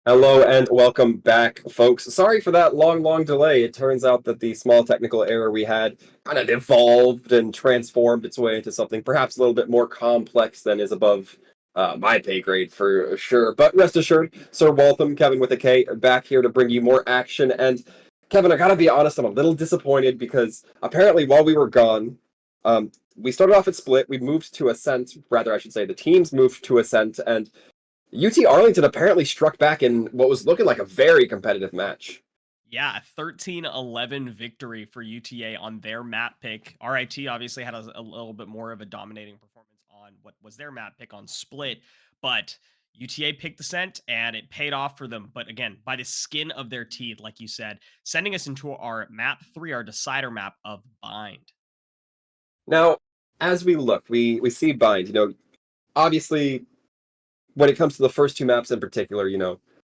Hello and welcome back, folks. Sorry for that long delay. It turns out that the small technical error we had kind of evolved and transformed its way into something perhaps a little bit more complex than is above my pay grade for sure. But rest assured, Sir Waltham, Kevin with a K, back here to bring you more action. And Kevin, I gotta be honest, I'm a little disappointed because apparently while we were gone, we started off at Split, we moved to Ascent, rather I should say the teams moved to Ascent, and UT Arlington apparently struck back in what was looking like a very competitive match. Yeah, 13-11 victory for UTA on their map pick. RIT obviously had a little bit more of a dominating performance on what was their map pick on Split, but UTA picked the scent and it paid off for them. But again, by the skin of their teeth, like you said, sending us into our map 3, our decider map of Bind. Now, as we look, we see Bind. Obviously, when it comes to the first two maps in particular,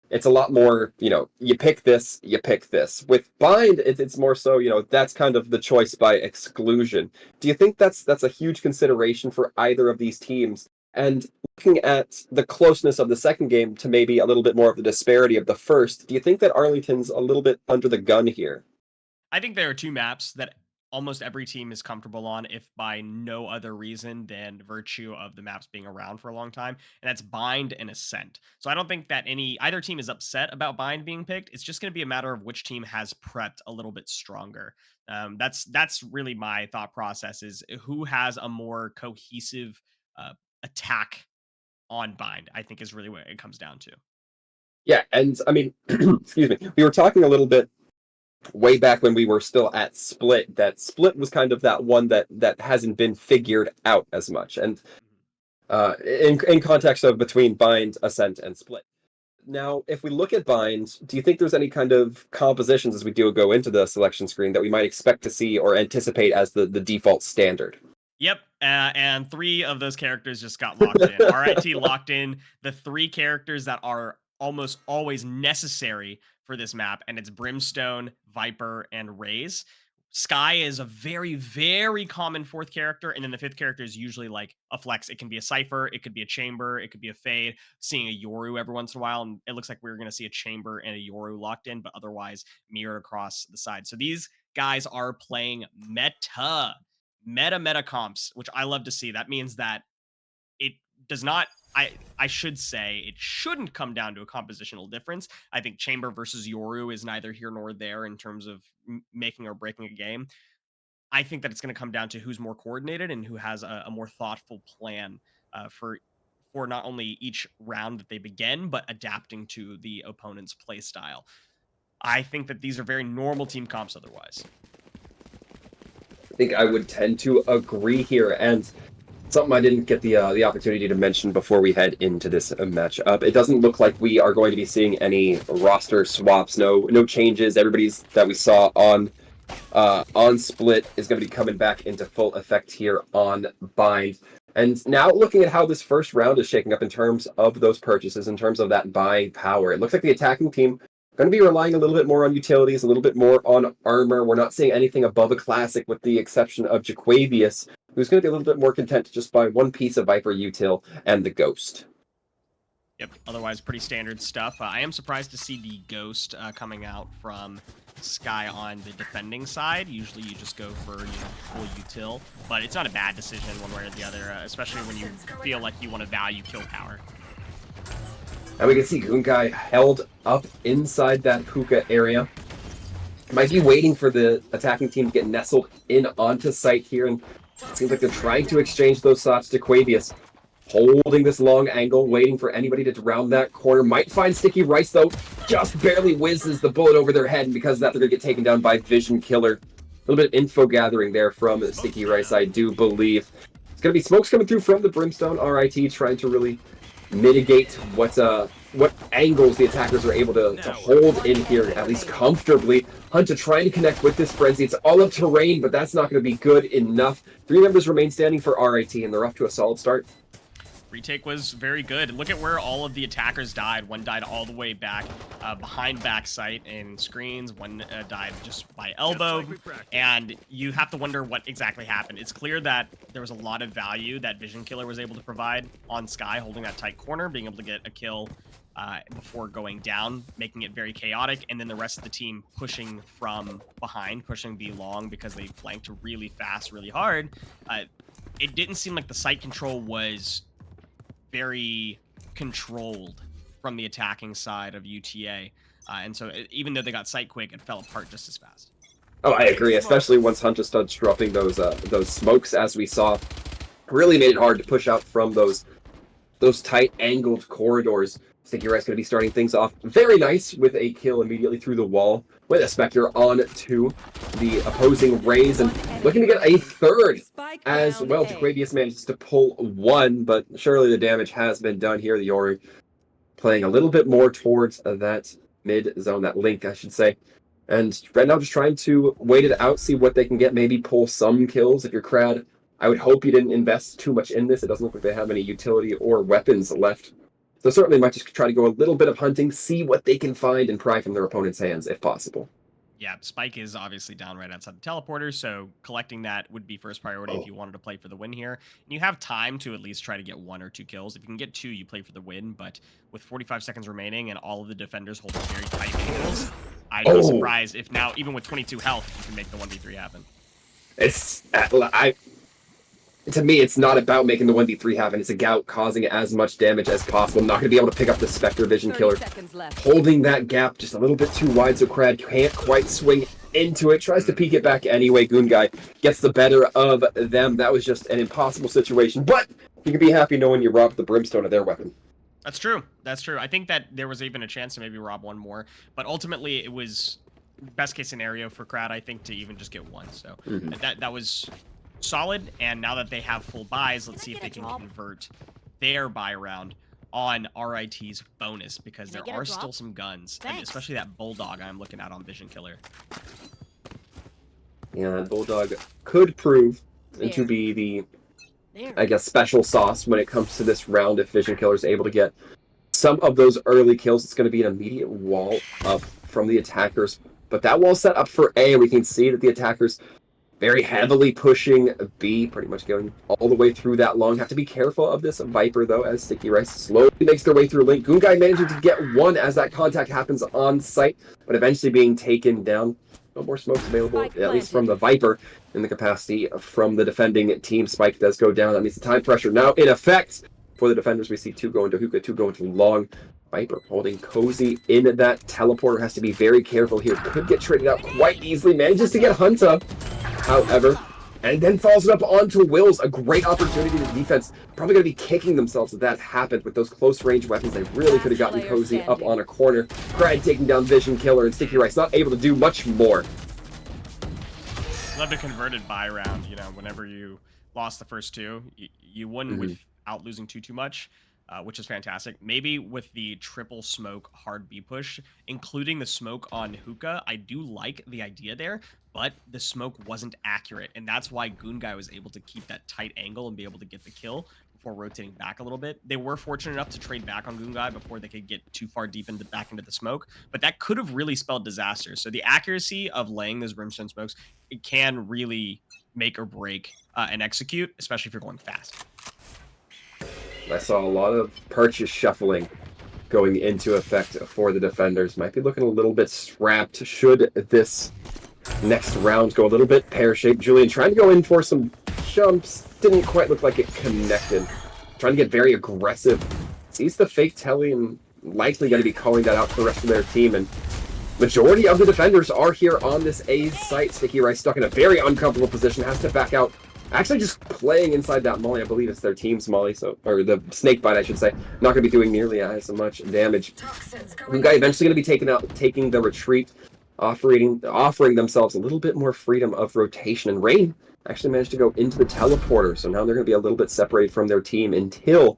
it's a lot more, you pick this, you pick this. With Bind, it's more so, that's kind of the choice by exclusion. Do you think that's a huge consideration for either of these teams? And looking at the closeness of the second game to maybe a little bit more of the disparity of the first, do you think that Arlington's a little bit under the gun here? I think there are two maps that almost every team is comfortable on, if by no other reason than virtue of the maps being around for a long time, and that's Bind and Ascent. So I don't think that either team is upset about Bind being picked. It's just going to be a matter of which team has prepped a little bit stronger. That's really my thought process: is who has a more cohesive attack on Bind. I think is really what it comes down to. Yeah, and I mean, excuse me, we were talking a little bit way back when we were still at Split, that Split was kind of that one that hasn't been figured out as much. And in context of between Bind, Ascent, and Split. Now, if we look at Bind, do you think there's any kind of compositions as we do go into the selection screen that we might expect to see or anticipate as the default standard? Yep, and 3 of those characters just got locked in. RIT locked in the 3 characters that are almost always necessary for this map, and it's Brimstone, Viper, and Raze. Sky is a very, very common 4th character, and then the 5th character is usually like a flex. It can be a Cypher, it could be a Chamber, it could be a Fade, seeing a Yoru every once in a while, and it looks like we're going to see a Chamber and a Yoru locked in, but otherwise mirrored across the side. So these guys are playing meta comps, which I love to see. That means that it does not I should say it shouldn't come down to a compositional difference. I think Chamber versus Yoru is neither here nor there in terms of making or breaking a game. I think that it's going to come down to who's more coordinated and who has a more thoughtful plan for not only each round that they begin, but adapting to the opponent's play style. I think that these are very normal team comps otherwise. I think I would tend to agree here, and something I didn't get the opportunity to mention before we head into this matchup. It doesn't look like we are going to be seeing any roster swaps, no changes. Everybody's that we saw on Split is going to be coming back into full effect here on Bind. And now looking at how this first round is shaking up in terms of those purchases, in terms of that buying power, it looks like the attacking team going to be relying a little bit more on utilities, a little bit more on armor. We're not seeing anything above a classic with the exception of Jaquavius, who's going to be a little bit more content to just buy one piece of Viper util and the Ghost. Yep, otherwise pretty standard stuff. I am surprised to see the Ghost coming out from Sky on the defending side. Usually you just go for, full util, but it's not a bad decision one way or the other, especially when you feel like you want to value kill power. And we can see Gunkai held up inside that hookah area. Might be waiting for the attacking team to get nestled in onto site here, and it seems like they're trying to exchange those shots to Quavius. Holding this long angle, waiting for anybody to round that corner. Might find Sticky Rice, though. Just barely whizzes the bullet over their head, and because of that, they're going to get taken down by Vision Killer. A little bit of info gathering there from Sticky Rice, I do believe. It's going to be smokes coming through from the Brimstone. RIT trying to really mitigate what angles the attackers are able to hold in here, at least comfortably. Hunter trying to connect with this Frenzy. It's all up terrain, but that's not going to be good enough. 3 members remain standing for RIT, and they're off to a solid start. Retake was very good. Look at where all of the attackers died. One died all the way back behind backside in screens. One died just by elbow. And you have to wonder what exactly happened. It's clear that there was a lot of value that Vision Killer was able to provide on Sky, holding that tight corner, being able to get a kill before going down, making it very chaotic, and then the rest of the team pushing from behind, pushing B long because they flanked really fast, really hard. It didn't seem like the site control was very controlled from the attacking side of UTA. And so even though they got sight quick, it fell apart just as fast. Oh, I agree, especially once Hunter started dropping those smokes, as we saw. Really made it hard to push out from those tight angled corridors. Sticky Rice going to be starting things off very nice with a kill immediately through the wall with a Spectre on to the opposing Rays and looking to get a third as well. Jaquavius manages to pull one, but surely the damage has been done here. The Yoru playing a little bit more towards that mid zone, that link, I should say. And right now just trying to wait it out, see what they can get, maybe pull some kills. If you're Crad, I would hope you didn't invest too much in this. It doesn't look like they have any utility or weapons left. So certainly might just try to go a little bit of hunting, see what they can find and pry from their opponent's hands if possible. Yeah, Spike is obviously down right outside the teleporter, so collecting that would be first priority if you wanted to play for the win here. And you have time to at least try to get 1 or 2 kills. If you can get 2, you play for the win, but with 45 seconds remaining and all of the defenders holding very tight angles, I'd be surprised if now, even with 22 health, you can make the 1v3 happen. To me, it's not about making the 1v3 happen. It's about causing as much damage as possible. Not going to be able to pick up the Spectre Vision Killer. Holding that gap just a little bit too wide, so Crad can't quite swing into it. Tries to peek it back anyway. Goonguy gets the better of them. That was just an impossible situation, but you can be happy knowing you robbed the Brimstone of their weapon. That's true. That's true. I think that there was even a chance to maybe rob one more, but ultimately it was best case scenario for Crad, I think, to even just get one. So that was solid, and now that they have full buys, let's see if they can convert their buy round on RIT's bonus, because there are still some guns, and especially that Bulldog I'm looking at on Vision Killer. Yeah, Bulldog could prove to be the, I guess, special sauce when it comes to this round. If Vision Killer is able to get some of those early kills, it's going to be an immediate wall up from the attackers. But that wall set up for A, we can see that the attackers very heavily pushing B, pretty much going all the way through that long. Have to be careful of this Viper, though, as Sticky Rice slowly makes their way through Link. Goonguy managing to get one as that contact happens on site, but eventually being taken down. No more smokes available, at least from the Viper, in the capacity from the defending team. Spike does go down. That means the time pressure now in effect for the defenders. We see 2 going to Hookah, 2 going to Long. Viper holding cozy in that teleporter. Has to be very careful here. Could get traded out quite easily. Manages to get Hunter, however, and then falls it up onto Wills. A great opportunity to defense. Probably going to be kicking themselves if that happened with those close range weapons. They really could have gotten cozy up on a corner. Crad taking down Vision Killer, and Sticky Rice not able to do much more. Love the converted buy round. You know, whenever you lost the first 2, you won without losing too much. Which is fantastic. Maybe with the triple smoke hard B push, including the smoke on Hookah, I do like the idea there, but the smoke wasn't accurate, and that's why Goonguy was able to keep that tight angle and be able to get the kill before rotating back a little bit. They were fortunate enough to trade back on Goonguy before they could get too far deep back into the smoke, but that could have really spelled disaster. So the accuracy of laying those Brimstone smokes, it can really make or break and execute, especially if you're going fast. I saw a lot of purchase shuffling going into effect for the defenders. Might be looking a little bit strapped should this next round go a little bit pear-shaped. Julian trying to go in for some jumps. Didn't quite look like it connected. Trying to get very aggressive. Sees the fake telly and likely going to be calling that out for the rest of their team. And majority of the defenders are here on this A site. Sticky Rice stuck in a very uncomfortable position. Has to back out. Actually just playing inside that molly. I believe it's their team's molly, or the snake bite, I should say. Not going to be doing nearly as much damage. Goonguy eventually going to be taking the retreat, offering themselves a little bit more freedom of rotation. And Rain actually managed to go into the teleporter, so now they're going to be a little bit separated from their team until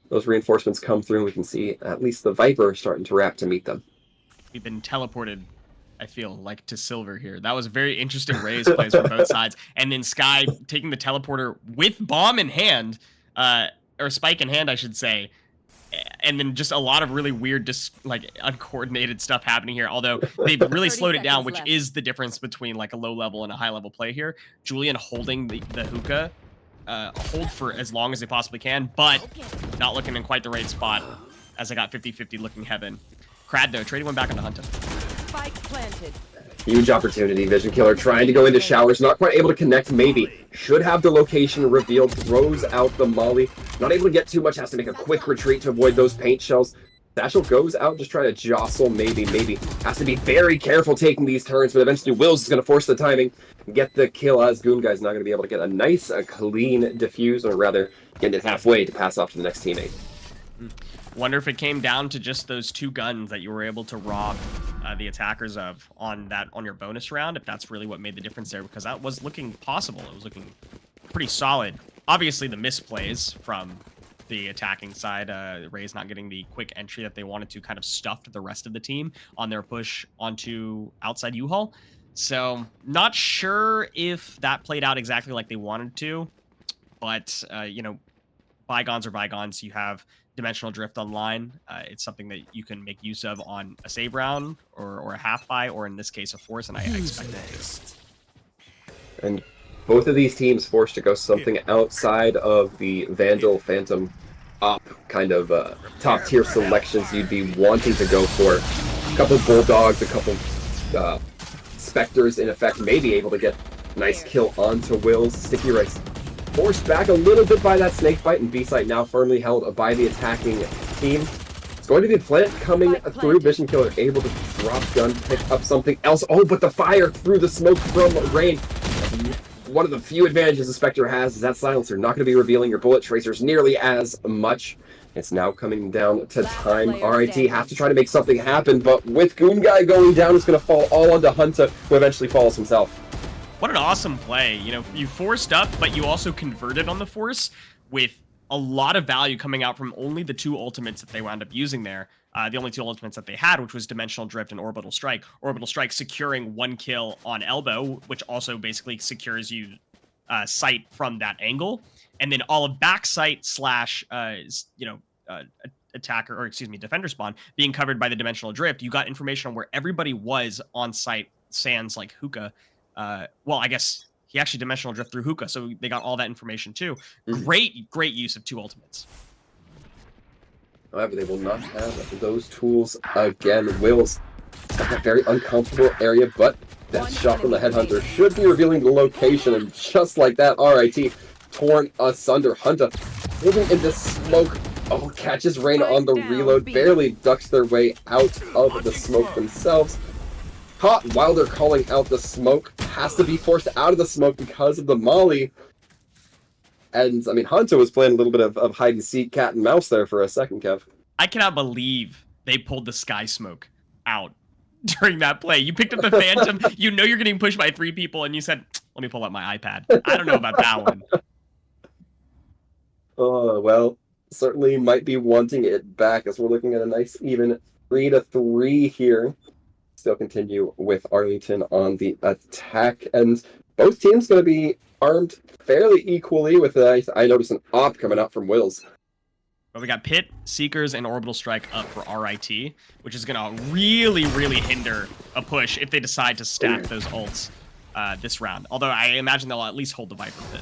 those reinforcements come through. And we can see at least the Viper starting to wrap to meet them. We've been teleported, I feel like, to silver here. That was a very interesting raise plays from both sides. And then Sky taking the teleporter with bomb in hand. or spike in hand, I should say. And then just a lot of really weird, like uncoordinated stuff happening here. Although they've really slowed it down, which is the difference between like a low level and a high level play here. Julian holding the hookah, hold for as long as they possibly can, but not looking in quite the right spot as I got 50-50 looking heaven. Crad though, trading one back onto Hunter. Spike planted. Huge opportunity. Vision Killer trying to go into showers, not quite able to connect, maybe. Should have the location revealed, throws out the molly. Not able to get too much, has to make a quick retreat to avoid those paint shells. Satchel goes out, just trying to jostle, maybe. Has to be very careful taking these turns, but eventually Wills is going to force the timing, get the kill, as Goon Guy's not going to be able to get a nice, clean defuse, or rather, get it halfway to pass off to the next teammate. Wonder if it came down to just those 2 guns that you were able to rob the attackers of on your bonus round, if that's really what made the difference there, because that was looking possible. It was looking pretty solid. Obviously, the misplays from the attacking side, Ray's not getting the quick entry that they wanted to, kind of stuffed the rest of the team on their push onto outside U-Haul. So not sure if that played out exactly like they wanted to, but you know, bygones are bygones. You have Dimensional Drift online. It's something that you can make use of on a save round or a half buy, or in this case a force, and I expect it to. And both of these teams forced to go something outside of the Vandal Phantom op kind of top tier selections you'd be wanting to go for. A couple Bulldogs, a couple Spectres in effect, maybe able to get a nice kill onto Wills. Sticky Rice forced back a little bit by that snake bite, and B-site now firmly held by the attacking team. It's going to be a plant coming through. Vision Killer able to drop gun, pick up something else. Oh, but the fire through the smoke from Rain. One of the few advantages the Spectre has is that silencer. Not going to be revealing your bullet tracers nearly as much. It's now coming down to time. RIT have to try to make something happen, but with Goon Guy going down, it's going to fall all onto Hunter, who eventually falls himself. What an awesome play. You know, you forced up, but you also converted on the force with a lot of value coming out from only the 2 ultimates that they wound up using there. The only 2 ultimates that they had, which was Dimensional Drift and Orbital Strike. Orbital Strike securing 1 kill on Elbow, which also basically secures you sight from that angle. And then all of back sight slash, attacker, or excuse me, defender spawn being covered by the Dimensional Drift. You got information on where everybody was on site, sans like hookah. Well, I guess he actually Dimensional Drift through hookah, so they got all that information too. Great use of 2 ultimates. However, they will not have those tools again. Wills stuck in a very uncomfortable area, but that shot from the Headhunter should be revealing the location, and just like that, RIT torn asunder. Hunter moving into smoke. Oh, catches Rain on the reload, barely ducks their way out of the smoke themselves. Caught while they're calling out the smoke, has to be forced out of the smoke because of the molly. And, I mean, Hunter was playing a little bit of hide-and-seek cat and mouse there for a second, Kev. I cannot believe they pulled the Sky Smoke out during that play. You picked up the Phantom, you know you're getting pushed by 3 people, and you said, let me pull out my iPad. I don't know about that one. Oh, well, certainly might be wanting it back, as we're looking at a nice even 3-3 here. Still continue with Arlington on the attack, and both teams going to be armed fairly equally with I noticed an op coming out from Wills. But we got Pit, Seekers, and Orbital Strike up for RIT, which is going to really, really hinder a push if they decide to stack those ults this round. Although I imagine they'll at least hold the Viper Pit.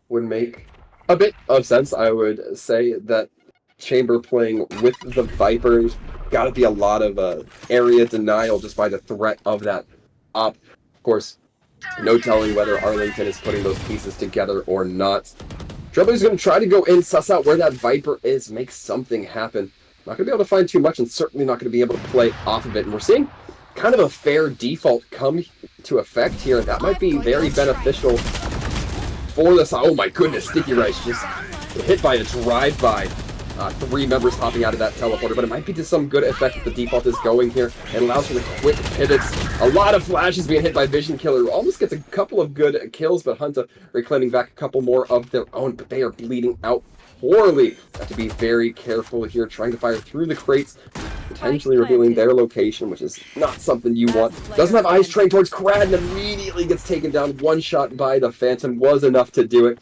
Would make a bit of sense. I would say that Chamber playing with the Vipers got to be a lot of area denial just by the threat of that op. Of course, no telling whether Arlington is putting those pieces together or not. Trailblazer's going to try to go in, suss out where that Viper is, make something happen. Not going to be able to find too much, and certainly not going to be able to play off of it. And we're seeing kind of a fair default come to effect here, and that might be very beneficial for this. Oh my goodness, Sticky Rice just hit by a drive-by. 3 members hopping out of that teleporter, but it might be to some good effect if the default is going here. It allows for the quick pivots. A lot of flashes being hit by Vision Killer, who almost gets a couple of good kills, but Hunter reclaiming back a couple more of their own, but they are bleeding out poorly. Have to be very careful here, trying to fire through the crates, potentially revealing their location, which is not something you want. Doesn't have eyes trained towards Crad, and immediately gets taken down. 1 shot by the Phantom was enough to do it.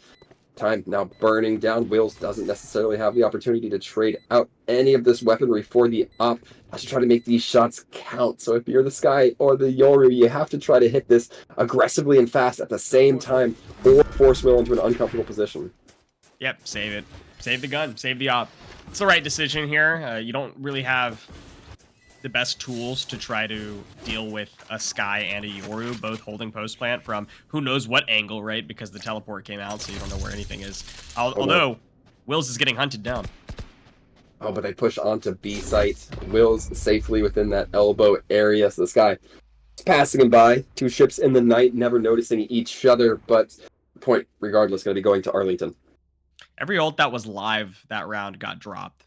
Time now burning down. Wills doesn't necessarily have the opportunity to trade out any of this weaponry for the op. Has to try to make these shots count. So if you're the Sky or the Yoru, you have to try to hit this aggressively and fast at the same time, or force Will into an uncomfortable position. Yep, save it. Save the gun. Save the op. It's the right decision here. You don't really have the best tools to try to deal with a Sky and a Yoru, both holding post plant from who knows what angle, right? Because the teleport came out, so you don't know where anything is. Although, Wills is getting hunted down. Oh, but they push onto B site. Wills safely within that elbow area, so the Sky is passing him by. 2 ships in the night, never noticing each other, but the point, regardless, going to be going to Arlington. Every ult that was live that round got dropped.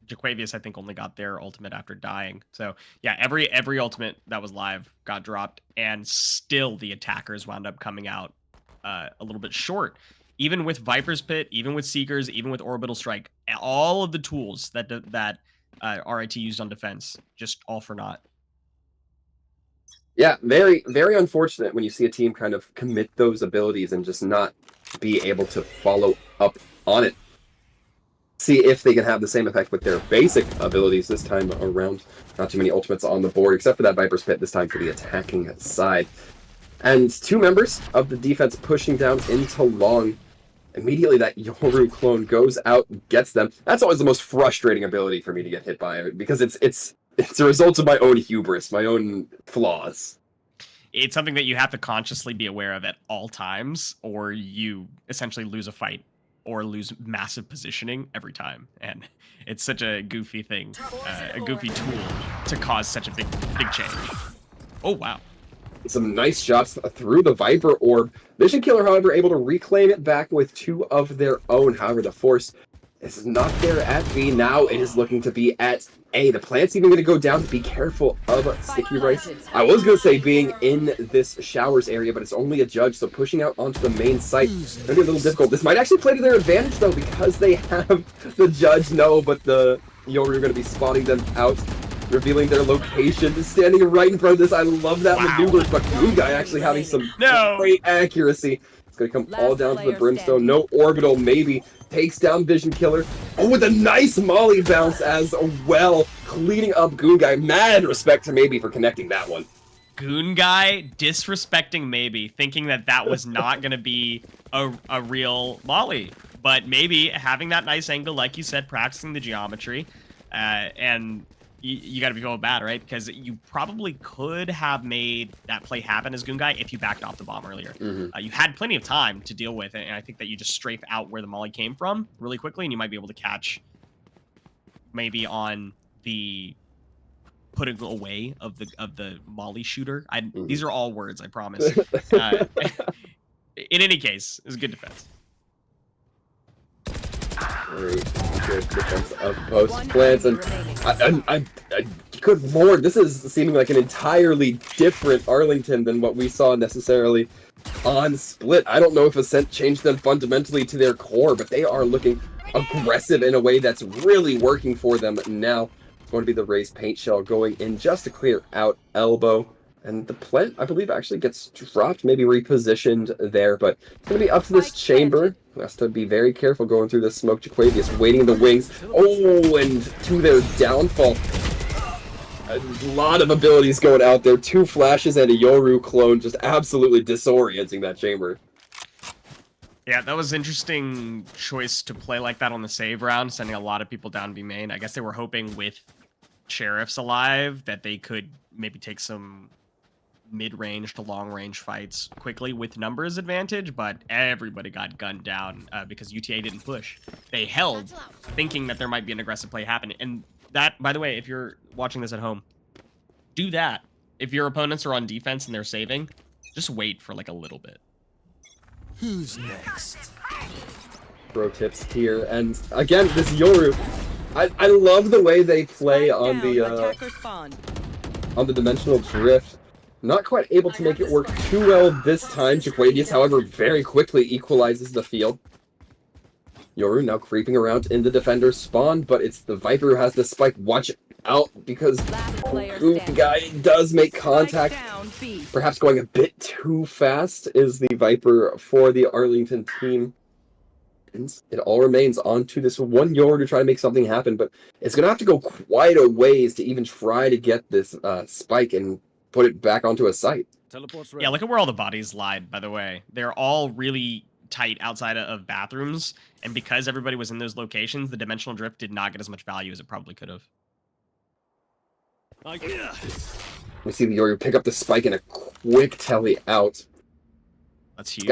Jaquavius, I think, only got their ultimate after dying. So, yeah, every ultimate that was live got dropped, and still the attackers wound up coming out a little bit short. Even with Viper's Pit, even with Seekers, even with Orbital Strike, all of the tools that RIT used on defense, just all for naught. Yeah, very, very unfortunate when you see a team kind of commit those abilities and just not be able to follow up on it. See if they can have the same effect with their basic abilities this time around. Not too many ultimates on the board, except for that Viper's Pit this time for the attacking side. And 2 members of the defense pushing down into long. Immediately that Yoru clone goes out and gets them. That's always the most frustrating ability for me to get hit by, because it's a result of my own hubris, my own flaws. It's something that you have to consciously be aware of at all times, or you essentially lose a fight or lose massive positioning every time. And it's such a goofy thing, a goofy tool to cause such a big change. Oh, wow. Some nice shots through the Viper Orb. Vision Killer, however, able to reclaim it back with 2 of their own. However, the Force is not there at B. Now it is looking to be at A. The plant's even going to go down. Be careful of Sticky Rice. I was going to say being in this showers area, but it's only a judge, so pushing out onto the main site going to be a little difficult. This might actually play to their advantage, though, because they have the judge but the Yoru are going to be spotting them out, revealing their location, standing right in front of this. I love that maneuver, but Guy actually having some great accuracy. It's going to come all down to the Brimstone. No orbital, maybe. Takes down Vision Killer. Oh, with a nice molly bounce as well. Cleaning up Guy. Mad respect to Maybe for connecting that one. Guy disrespecting Maybe, thinking that was not going to be a real molly. But Maybe having that nice angle, like you said, practicing the geometry, and you got to be going bad, right? Because you probably could have made that play happen as Guy if you backed off the bomb earlier. You had plenty of time to deal with it, and I think that you just strafe out where the molly came from really quickly, and you might be able to catch maybe on the putting away of the molly shooter. These are all words, I promise. In any case, it was a good defense. Very good defense of post plants, and good lord, this is seeming like an entirely different Arlington than what we saw necessarily on Split. I don't know if Ascent changed them fundamentally to their core, but they are looking aggressive in a way that's really working for them now. It's going to be the raised paint shell going in just to clear out elbow. And the plant, I believe, actually gets dropped, maybe repositioned there, but it's going to be up to this chamber. Who has to be very careful going through this smoke. Jaquavius waiting in the wings. Oh, and to their downfall. A lot of abilities going out there. 2 flashes and a Yoru clone just absolutely disorienting that chamber. Yeah, that was interesting choice to play like that on the save round, sending a lot of people down B main. I guess they were hoping with Sheriffs alive that they could maybe take some mid-range to long-range fights quickly with numbers advantage, but everybody got gunned down because UTA didn't push. They held, thinking that there might be an aggressive play happening. And that, by the way, if you're watching this at home, do that. If your opponents are on defense and they're saving, just wait for like a little bit. Who's next? Pro tips here, and again, this Yoru, I love the way they play on the dimensional drift. Not quite able to make it work too well this time. Jaquavius, however, very quickly equalizes the field. Yoru now creeping around in the defender's spawn, but it's the Viper who has the spike. Watch out, because guy does make contact. Perhaps going a bit too fast is the Viper for the Arlington team. And it all remains on to this one Yoru to try to make something happen, but it's going to have to go quite a ways to even try to get this spike and put it back onto a site. Yeah, look at where all the bodies lied, by the way. They're all really tight outside of bathrooms, and because everybody was in those locations, the dimensional drift did not get as much value as it probably could have. We see the Yoru pick up the spike and a quick telly out. That's huge.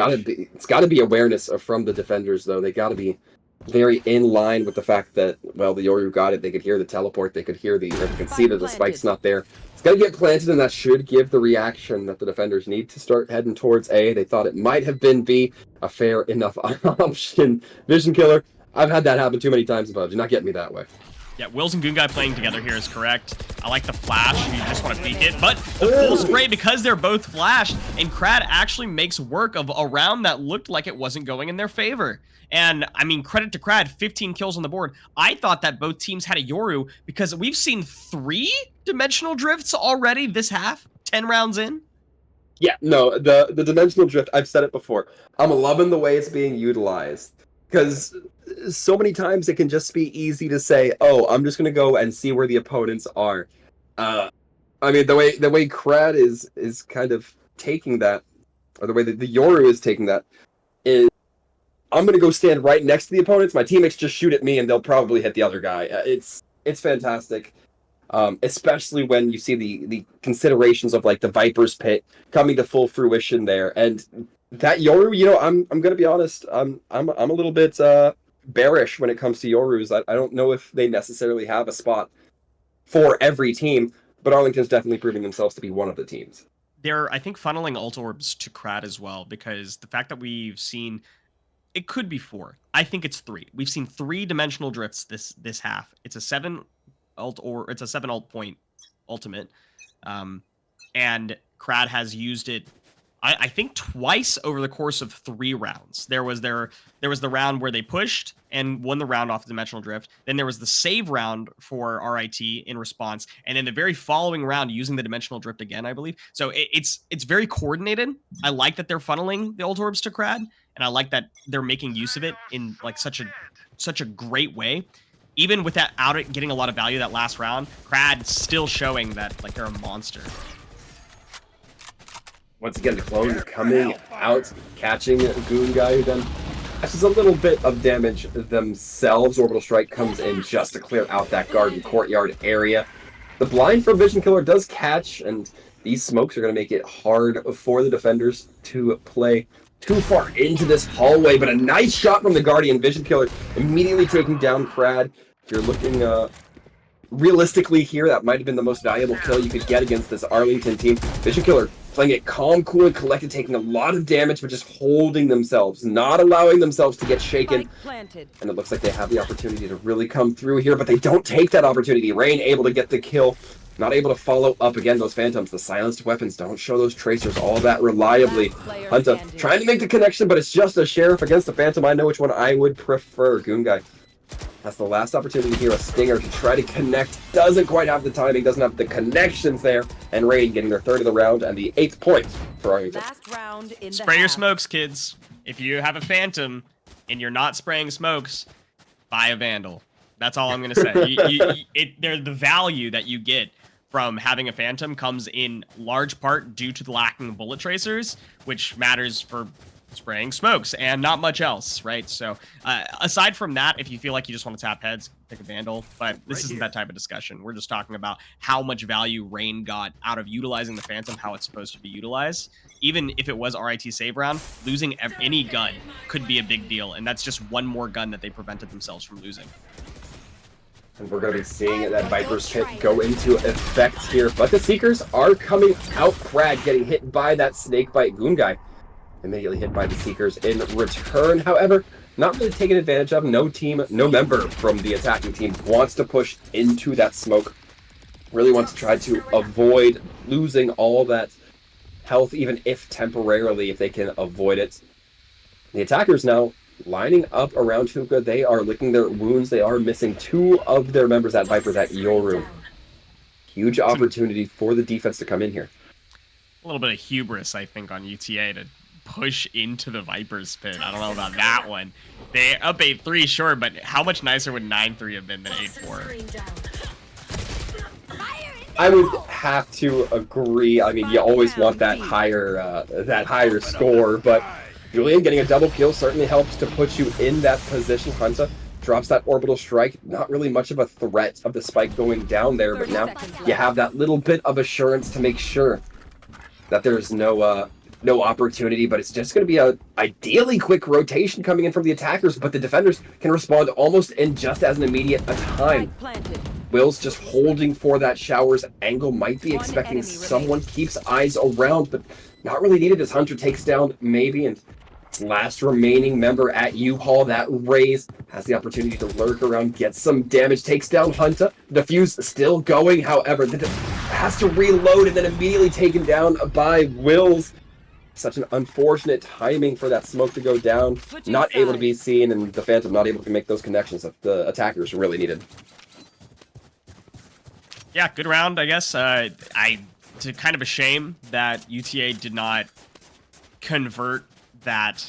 It's gotta be awareness from the defenders, though. They gotta be very in line with the fact that, well, the Yoru got it. They could hear the teleport. They could hear they can see that the spike's not there. It's gotta get planted, and that should give the reaction that the defenders need to start heading towards A. They thought it might have been B, a fair enough option. Vision Killer, I've had that happen too many times in PUBG. You're not getting me that way. Yeah, Wills and Goonguy playing together here is correct. I like the flash. You just want to peek it. But the full spray, because they're both flashed, and Crad actually makes work of a round that looked like it wasn't going in their favor. And, I mean, credit to Crad, 15 kills on the board. I thought that both teams had a Yoru, because we've seen 3 dimensional drifts already this half, 10 rounds in. Yeah, no, the dimensional drift, I've said it before. I'm loving the way it's being utilized. Because so many times it can just be easy to say, oh, I'm just going to go and see where the opponents are. I mean, the way Crad is kind of taking that, or the way that the Yoru is taking that, is I'm going to go stand right next to the opponents. My teammates just shoot at me, and they'll probably hit the other guy. It's fantastic, especially when you see the considerations of like the Viper's Pit coming to full fruition there. And that Yoru, you know, I'm gonna be honest. I'm a little bit bearish when it comes to Yorus. I don't know if they necessarily have a spot for every team, but Arlington's definitely proving themselves to be one of the teams. They're, I think, funneling ult orbs to Crad as well, because the fact that we've seen, it could be 4. I think it's 3. We've seen 3 dimensional drifts this half. It's a 7 ult, or it's a 7 ult point ultimate, and Crad has used it, I think, twice over the course of 3 rounds. There was the round where they pushed and won the round off the dimensional drift. Then there was the save round for RIT in response, and then the very following round using the dimensional drift again, I believe. So it's very coordinated. I like that they're funneling the ult orbs to Crad, and I like that they're making use of it in like such a great way. Even without it getting a lot of value that last round, Crad still showing that like they're a monster. Once again, the clone coming out, catching Goonguy, who then catches a little bit of damage themselves. Orbital Strike comes in just to clear out that garden courtyard area. The blind from Vision Killer does catch, and these smokes are going to make it hard for the defenders to play too far into this hallway. But a nice shot from the Guardian. Vision Killer immediately taking down Crad. If you're looking realistically here, that might have been the most valuable kill you could get against this Arlington team. Vision Killer playing it calm, cool, and collected, taking a lot of damage, but just holding themselves, not allowing themselves to get shaken. And it looks like they have the opportunity to really come through here, but they don't take that opportunity. Rain able to get the kill, not able to follow up again. Those Phantoms, the silenced weapons, don't show those tracers all that reliably. Hunta trying to make the connection, but it's just a Sheriff against a Phantom. I know which one I would prefer. Goonguy. That's the last opportunity here. A Stinger to try to connect. Doesn't quite have the timing, doesn't have the connections there. And Rain getting their 3rd of the round and the 8th point for Arlington. Spray your smokes, kids. If you have a Phantom and you're not spraying smokes, buy a Vandal. That's all I'm going to say. The value that you get from having a Phantom comes in large part due to the lacking of bullet tracers, which matters for spraying smokes and not much else, right? So aside from that, if you feel like you just want to tap heads, pick a Vandal, but this isn't that type of discussion. We're just talking about how much value Rain got out of utilizing the Phantom, how it's supposed to be utilized. Even if it was RIT save round, losing any gun could be a big deal, and that's just one more gun that they prevented themselves from losing. And we're going to be seeing that Viper's Pit go into effect here, but the Seekers are coming out. Crad getting hit by that Snakebite. Goonguy immediately hit by the Seekers in return. However, not really taken advantage of. No member from the attacking team wants to push into that smoke. Really wants to try to avoid losing all that health, even if temporarily, if they can avoid it. The attackers now lining up around Hookah. They are licking their wounds. They are missing 2 of their members at Viper, that Yoru. Huge opportunity for the defense to come in here. A little bit of hubris, I think, on UTA to push into the Viper's pit. I don't know about that one. They up 8-3, sure, but how much nicer would 9-3 have been than 8-4? I would have to agree. I mean, you always want that higher score, but Julian getting a double kill certainly helps to put you in that position. Hunta drops that orbital strike. Not really much of a threat of the spike going down there, but now you have that little bit of assurance to make sure that there's no opportunity, but it's just going to be a ideally quick rotation coming in from the attackers, but the defenders can respond almost in just as an immediate a time. Will's just holding for that shower's angle, might be expecting someone, keeps eyes around, but not really needed as Hunter takes down maybe, and his last remaining member at U-Haul, that Raze, has the opportunity to lurk around, get some damage, takes down Hunter. The fuse still going, however, has to reload and then immediately taken down by Wills. Such an unfortunate timing for that smoke to go down. Not able to be seen, and the Phantom not able to make those connections that the attackers really needed. Yeah, good round, I guess. It's kind of a shame that UTA did not convert that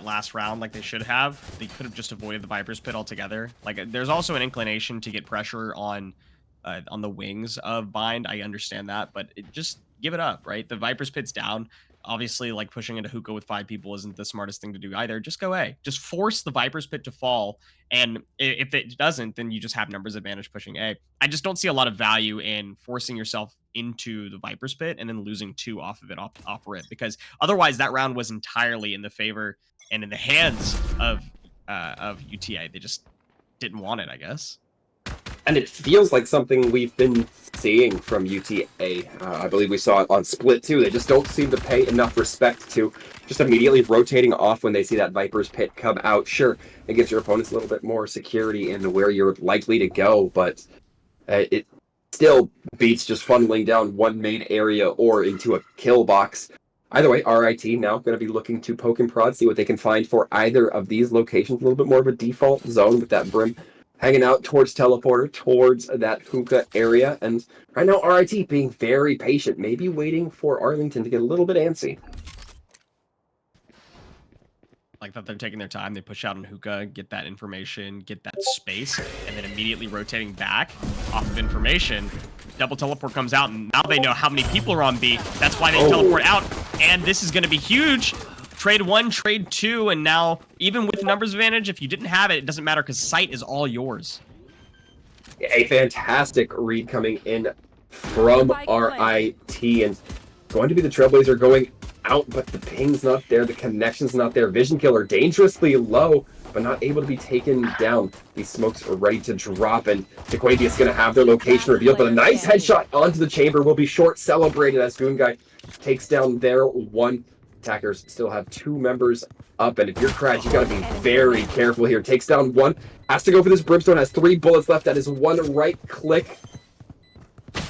last round like they should have. They could have just avoided the Viper's pit altogether. Like, there's also an inclination to get pressure on the wings of Bind. I understand that, but just give it up, right? The Viper's pit's down. Obviously, like, pushing into hookah with 5 people isn't the smartest thing to do either. Just go A. Just force the Viper's pit to fall, and if it doesn't, then you just have numbers advantage pushing A. I just don't see a lot of value in forcing yourself into the Viper's pit and then losing 2 off of it, off rip, because otherwise that round was entirely in the favor and in the hands of UTA. They just didn't want it, I guess. And it feels like something we've been seeing from UTA. I believe we saw it on Split too. They just don't seem to pay enough respect to just immediately rotating off when they see that Viper's pit come out. Sure, it gives your opponents a little bit more security in where you're likely to go, but it still beats just funneling down one main area or into a kill box. Either way, RIT now going to be looking to poke and prod, see what they can find for either of these locations. A little bit more of a default zone with that Brim hanging out towards Teleporter, towards that hookah area. And right now, RIT being very patient, maybe waiting for Arlington to get a little bit antsy. Like that they're taking their time. They push out on hookah, get that information, get that space, and then immediately rotating back off of information. Double teleport comes out, and now they know how many people are on B. That's why they teleport out, and this is going to be huge. Trade 1, trade 2, and now, even with numbers advantage, if you didn't have it, it doesn't matter because sight is all yours. A fantastic read coming in from RIT, and going to be the Trailblazer going out, but the ping's not there, the connection's not there. Vision Killer dangerously low, but not able to be taken down. These smokes are ready to drop, and Dequavius going to have their location revealed, but a nice headshot onto the chamber will be short celebrated as Goonguy takes down their one. Attackers still have 2 members up, and if you're Crad, you got to be very careful here. Takes down 1, has to go for this Brimstone, has 3 bullets left. That is 1 right click.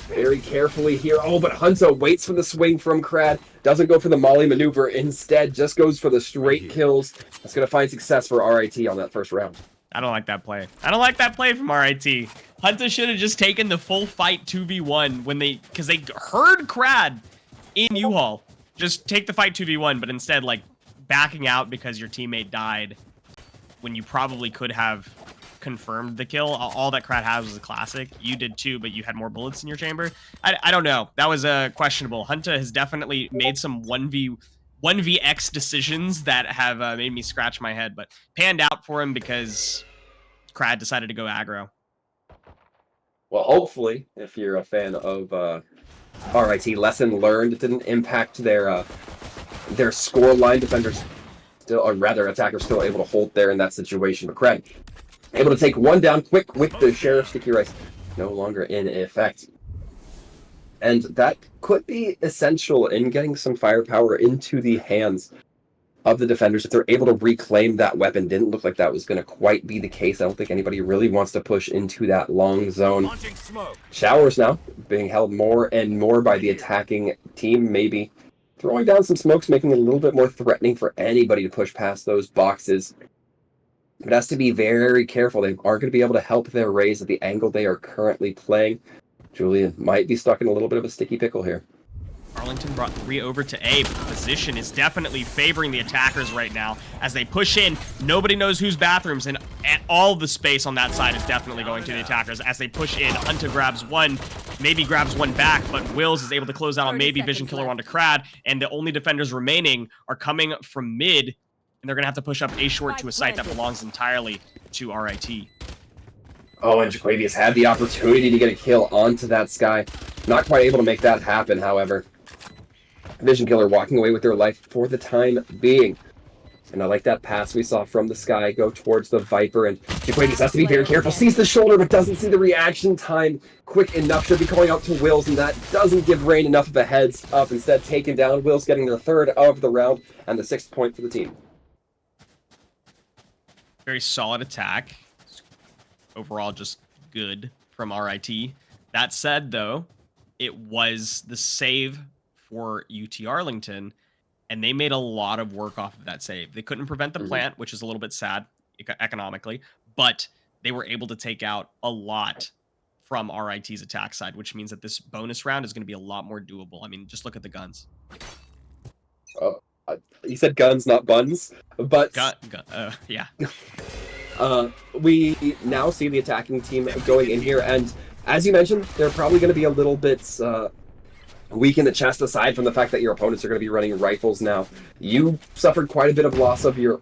Very carefully here. Oh, but Hunto waits for the swing from Crad. Doesn't go for the Molly maneuver. Instead, just goes for the straight kills. That's going to find success for RIT on that first round. I don't like that play. I don't like that play from RIT. Hunter should have just taken the full fight 2v1 because they heard Crad in U-Haul. Just take the fight 2v1, but instead, like, backing out because your teammate died when you probably could have confirmed the kill. All that Crad has was a classic. You did too, but you had more bullets in your chamber. I don't know. That was questionable. Hunter has definitely made some 1vx decisions that have made me scratch my head, but panned out for him because Crad decided to go aggro. Well, hopefully, if you're a fan of RIT, lesson learned. It didn't impact their score line. Defenders still, or rather, attackers still able to hold there in that situation. But Craig able to take 1 down quick with the Sheriff Sticky Rice no longer in effect. And that could be essential in getting some firepower into the hands of the defenders if they're able to reclaim that weapon. Didn't look like that was going to quite be the case. I don't think anybody really wants to push into that long zone. Showers now being held more and more by the attacking team, maybe throwing down some smokes, making it a little bit more threatening for anybody to push past those boxes. But has to be very careful. They aren't going to be able to help their Rays at the angle they are currently playing. Julian might be stuck in a little bit of a sticky pickle here. Arlington brought 3 over to A. Position is definitely favoring the attackers right now. As they push in, nobody knows whose bathrooms, and all the space on that side is definitely going to the attackers. As they push in, Hunter grabs one, maybe grabs one back, but Wills is able to close out on maybe Vision Killer onto Crad, and the only defenders remaining are coming from mid, and they're going to have to push up A short to a site that belongs entirely to RIT. Oh, and Jaquavius had the opportunity to get a kill onto that Sky. Not quite able to make that happen, however. Vision Killer walking away with their life for the time being. And I like that pass we saw from the Sky go towards the Viper, and Jaquavius has to be very careful. Sees the shoulder, but doesn't see the reaction time quick enough. Should be calling out to Wills, and that doesn't give Rain enough of a heads up. Instead, taken down. Wills getting their 3rd of the round, and the 6th point for the team. Very solid attack. Overall, just good from RIT. That said, though, it was the save for UT Arlington, and they made a lot of work off of that save. They couldn't prevent the plant, which is a little bit sad economically, but they were able to take out a lot from RIT's attack side, which means that this bonus round is going to be a lot more doable. I mean, just look at the guns. Oh, you said guns, not buns, but yeah. We now see the attacking team going in here, and as you mentioned, they're probably going to be a little bit weak in the chest, aside from the fact that your opponents are going to be running rifles now. You suffered quite a bit of loss of your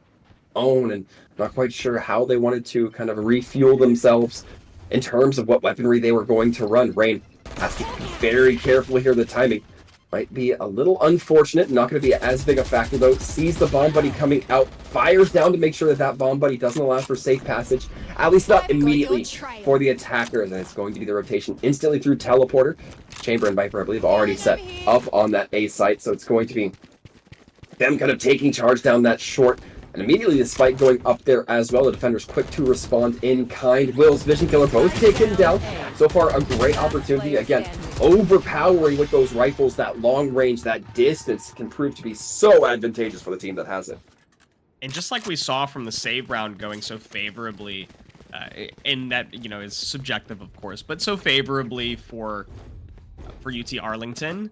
own, and not quite sure how they wanted to kind of refuel themselves in terms of what weaponry they were going to run. Rain has to be very careful here. The timing might be a little unfortunate, not going to be as big a factor though. Sees the bomb buddy coming out, fires down to make sure that that bomb buddy doesn't allow for safe passage, at least not immediately for the attackers, and it's going to be the rotation instantly through teleporter. Chamber and Viper, I believe, already set up on that A site, so it's going to be them kind of taking charge down that short, and immediately the spike going up there as well. The defenders quick to respond in kind. Wills, Vision Killer, both taken down. So far, a great opportunity. Again, overpowering with those rifles. That long range, that distance can prove to be so advantageous for the team that has it. And just like we saw from the save round going so favorably, in that, you know, is subjective, of course, but so favorably for UT Arlington,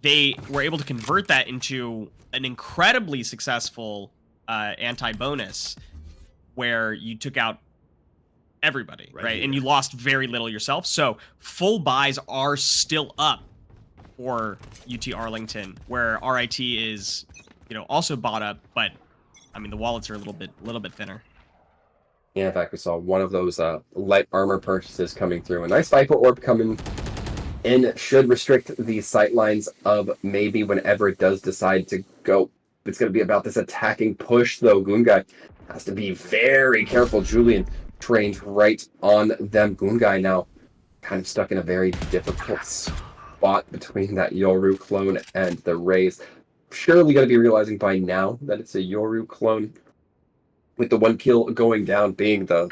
they were able to convert that into an incredibly successful anti-bonus where you took out everybody, right? And you lost very little yourself. So full buys are still up for UT Arlington, where RIT is, you know, also bought up, but I mean the wallets are a little bit thinner. Yeah, in fact, we saw one of those light armor purchases coming through. A nice Viper Orb coming in should restrict the sight lines of maybe whenever it does decide to go. It's going to be about this attacking push, though. Goongai has to be very careful. Julian trained right on them. Goongai now kind of stuck in a very difficult spot between that Yoru clone and the Rays. Surely going to be realizing by now that it's a Yoru clone, with the one kill going down being the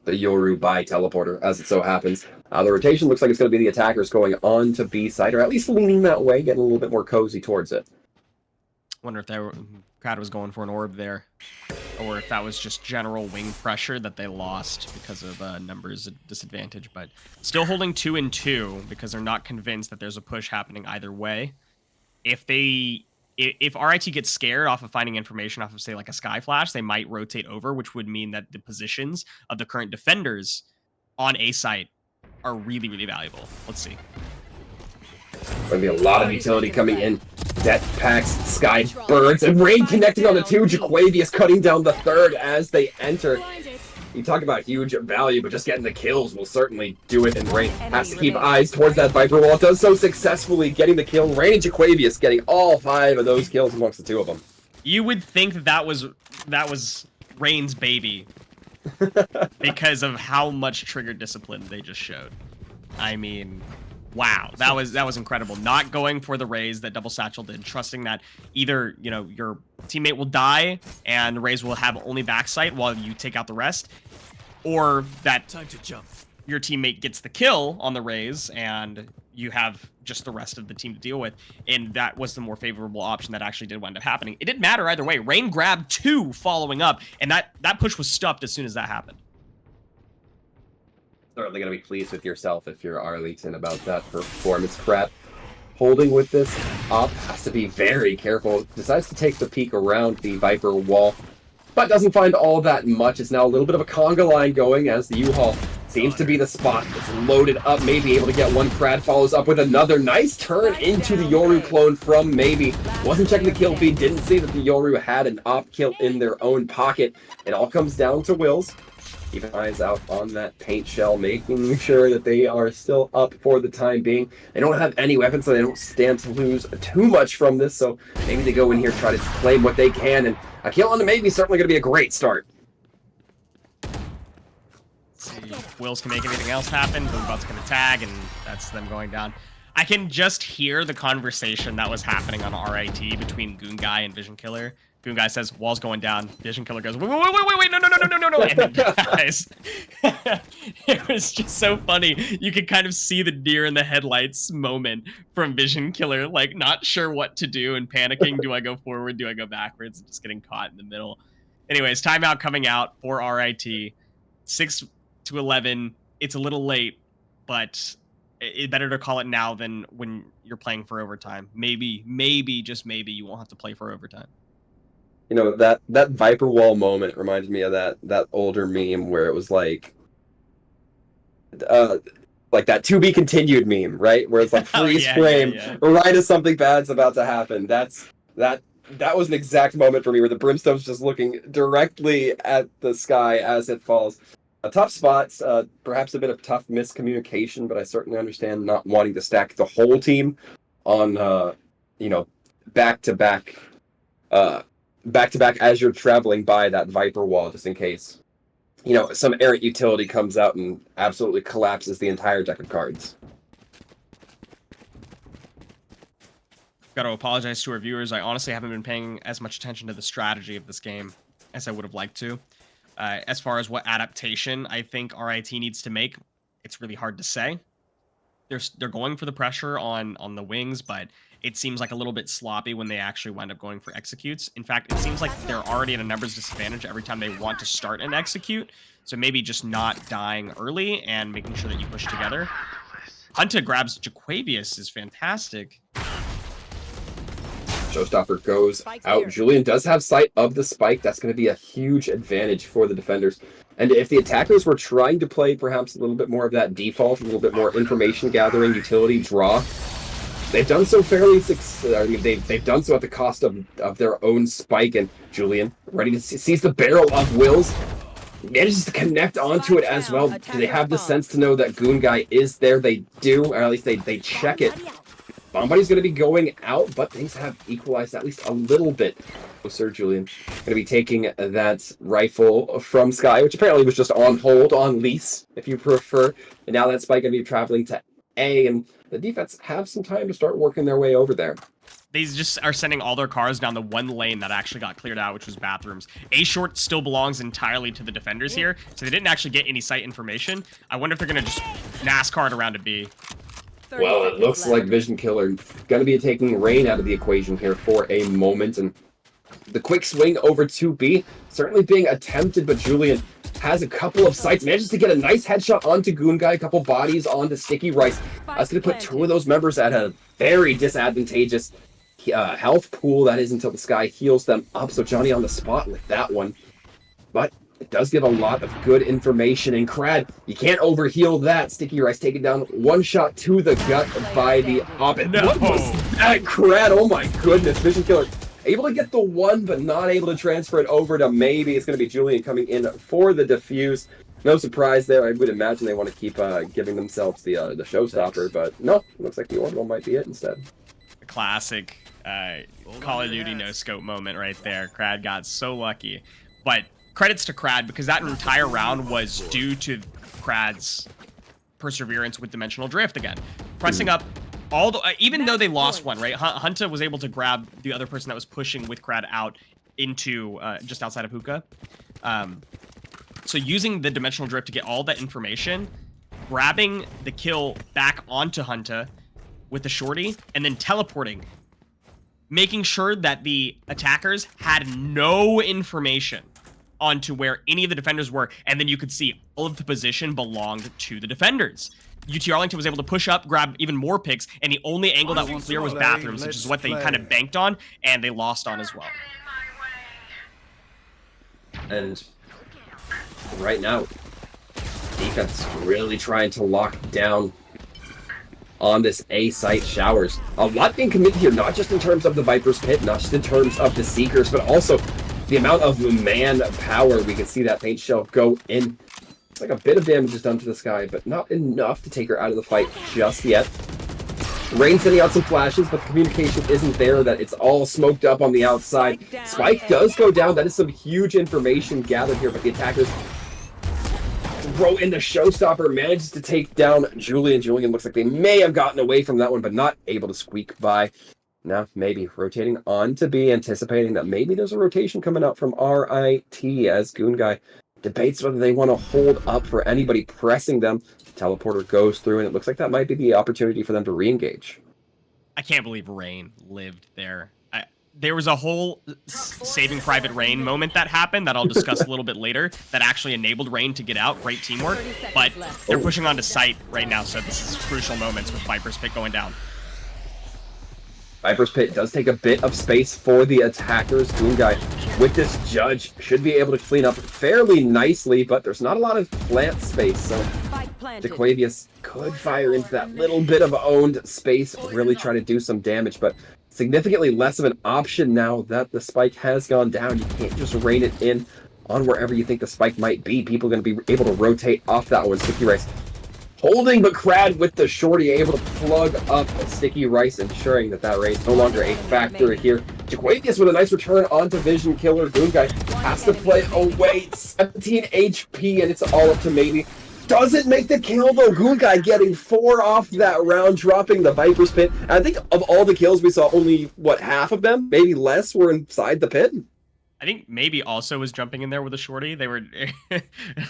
Yoru by teleporter, as it so happens. The rotation looks like it's going to be the attackers going on to B side, or at least leaning that way, getting a little bit more cozy towards it. Wonder if Crad was going for an orb there, or if that was just general wing pressure that they lost because of numbers disadvantage. But still holding 2 and 2 because they're not convinced that there's a push happening either way. If RIT gets scared off of finding information off of, say, like a Sky Flash, they might rotate over, which would mean that the positions of the current defenders on A site are really, really valuable. Let's see. Going to be a lot of utility coming in. Death packs, Sky Birds, and Rain connecting on the 2. Jaquavius cutting down the 3rd as they enter. You talk about huge value, but just getting the kills will certainly do it, and Rain has to keep eyes towards that Viper wall. It does so successfully, getting the kill. Rain and Jaquavius getting all 5 of those kills amongst the 2 of them. You would think that was Rain's baby because of how much trigger discipline they just showed. I mean, wow, that was incredible. Not going for the Rays that Double Satchel did, trusting that either, you know, your teammate will die and the Rays will have only backside while you take out the rest, or that Time to jump. your teammate gets the kill on the Rays and you have just the rest of the team to deal with. And that was the more favorable option that actually did wind up happening. It didn't matter either way. Rain grabbed 2 following up, and that push was stopped as soon as that happened. Certainly going to be pleased with yourself if you're Arlington about that performance. Crap. Holding with this op has to be very careful. Decides to take the peek around the Viper wall, but doesn't find all that much. It's now a little bit of a conga line going as the U-Haul seems to be the spot. It's loaded up, maybe able to get one. Crad follows up with another nice turn into the Yoru clone from Maybe. Wasn't checking the kill feed, didn't see that the Yoru had an op kill in their own pocket. It all comes down to Wills. Keeping eyes out on that paint shell, making sure that they are still up for the time being. They don't have any weapons, so they don't stand to lose too much from this, so maybe they go in here, try to claim what they can, and a kill on the Maybe is certainly going to be a great start. See if Wills can make anything else happen. Boombot's going to tag, and that's them going down. I can just hear the conversation that was happening on RIT between Goon Guy and Vision Killer. Goon Guy says, wall's going down. Vision Killer goes, wait, no. And then guys, it was just so funny. You could kind of see the deer in the headlights moment from Vision Killer, like not sure what to do and panicking. Do I go forward? Do I go backwards? And just getting caught in the middle. Anyways, timeout coming out for RIT. 6-11. It's a little late, but it's better to call it now than when you're playing for overtime. Maybe, just maybe, you won't have to play for overtime. You know, that Viper wall moment reminded me of that older meme where it was like that to be continued meme, right? Where it's like freeze frame right as something bad's about to happen. That was an exact moment for me where the Brimstone's just looking directly at the sky as it falls. A tough spots, perhaps a bit of tough miscommunication, but I certainly understand not wanting to stack the whole team on back to back as you're traveling by that Viper wall, just in case, some errant utility comes out and absolutely collapses the entire deck of cards. Got to apologize to our viewers. I honestly haven't been paying as much attention to the strategy of this game as I would have liked to. As far as what adaptation I think RIT needs to make, it's really hard to say. They're going for the pressure on the wings, but it seems like a little bit sloppy when they actually wind up going for executes. In fact, it seems like they're already at a numbers disadvantage every time they want to start an execute. So maybe just not dying early and making sure that you push together. Hunter grabs Jaquavius is fantastic. Showstopper goes out. Julian does have sight of the spike. That's going to be a huge advantage for the defenders. And if the attackers were trying to play perhaps a little bit more of that default, a little bit more information gathering, utility draw, they've done so fairly they've done so at the cost of their own spike. And Julian, ready to seize the barrel of Wills, manages to connect onto it as well. Do they have the sense to know that Goon Guy is there? They do, or at least they check it. Bomb Buddy's going to be going out, but things have equalized at least a little bit. Sir Julian going to be taking that rifle from Sky, which apparently was just on hold, on lease, if you prefer. And now that spike going to be traveling to A, and the defense have some time to start working their way over there. They just are sending all their cars down the one lane that actually got cleared out, which was bathrooms. A short still belongs entirely to the defenders here, so they didn't actually get any site information. I wonder if they're going to just NASCAR it around to B. Well, it looks like Vision Killer going to be taking Rain out of the equation here for a moment, and the quick swing over to B certainly being attempted, but Julian has a couple of sights, manages to get a nice headshot onto Goon Guy, a couple bodies onto Sticky Rice. That's going to put 2 of those members at a very disadvantageous health pool. That is until the Sky heals them up, so Johnny on the spot with that one. But it does give a lot of good information, and Crad, you can't overheal that. Sticky Rice taken down, one shot to the gut by the op. No. What was that, Crad? Oh my goodness, Vision Killer able to get the one, but not able to transfer it over to Maybe. It's going to be Julian coming in for the defuse. No surprise there. I would imagine they want to keep giving themselves the showstopper, but no, looks like the orbital might be it instead. A classic Call of Duty no-scope moment right there. Crad got so lucky. But credits to Crad, because that entire round was due to Crad's perseverance with Dimensional Drift again. Pressing up even though they lost one, right? Hunter was able to grab the other person that was pushing with Crad out into just outside of Hookah. So using the Dimensional Drift to get all that information, grabbing the kill back onto Hunter, with the shorty and then teleporting, making sure that the attackers had no information onto where any of the defenders were, and then you could see all of the position belonged to the defenders. UT Arlington was able to push up, grab even more picks, and the only angle that was clear was bathrooms, which is what they kind of banked on, and they lost on as well. And right now, defense really trying to lock down on this A site showers. A lot being committed here, not just in terms of the Viper's Pit, not just in terms of the Seekers, but also the amount of manpower. We can see that paint shell go in. It's like a bit of damage is done to this guy, but not enough to take her out of the fight just yet. Rain sending out some flashes, but the communication isn't there, that it's all smoked up on the outside. Spike does go down. That is some huge information gathered here, but the attackers throw in the showstopper, manages to take down Julian. Julian looks like they may have gotten away from that one, but not able to squeak by. Now, maybe rotating on to B, anticipating that maybe there's a rotation coming out from RIT as Goonguy debates whether they want to hold up for anybody pressing them. Teleporter goes through, and it looks like that might be the opportunity for them to re-engage. I can't believe Rain lived there. There was a whole Saving Private Rain moment that happened that I'll discuss a little bit later that actually enabled Rain to get out. Great teamwork, but they're pushing onto site right now, so this is crucial moments with Viper's Pit going down. Viper's Pit does take a bit of space for the attackers. Goonguy, with this judge, should be able to clean up fairly nicely, but there's not a lot of plant space, so DeQuavius could fire into that little bit of owned space, really try to do some damage, but significantly less of an option now that the spike has gone down. You can't just rain it in on wherever you think the spike might be. People are going to be able to rotate off that one. Sticky Rice holding, but Crad with the shorty able to plug up Sticky Rice, ensuring that that rain is no longer a factor here. DeQuavius with a nice return onto Vision Killer. Goonguy has to play away, 17 HP, and it's all up to maybe. Doesn't make the kill, though. Goonguy getting 4 off that round, dropping the Viper's Pit. And I think of all the kills we saw, only, what, half of them, maybe less, were inside the pit? I think maybe also was jumping in there with a shorty. They were it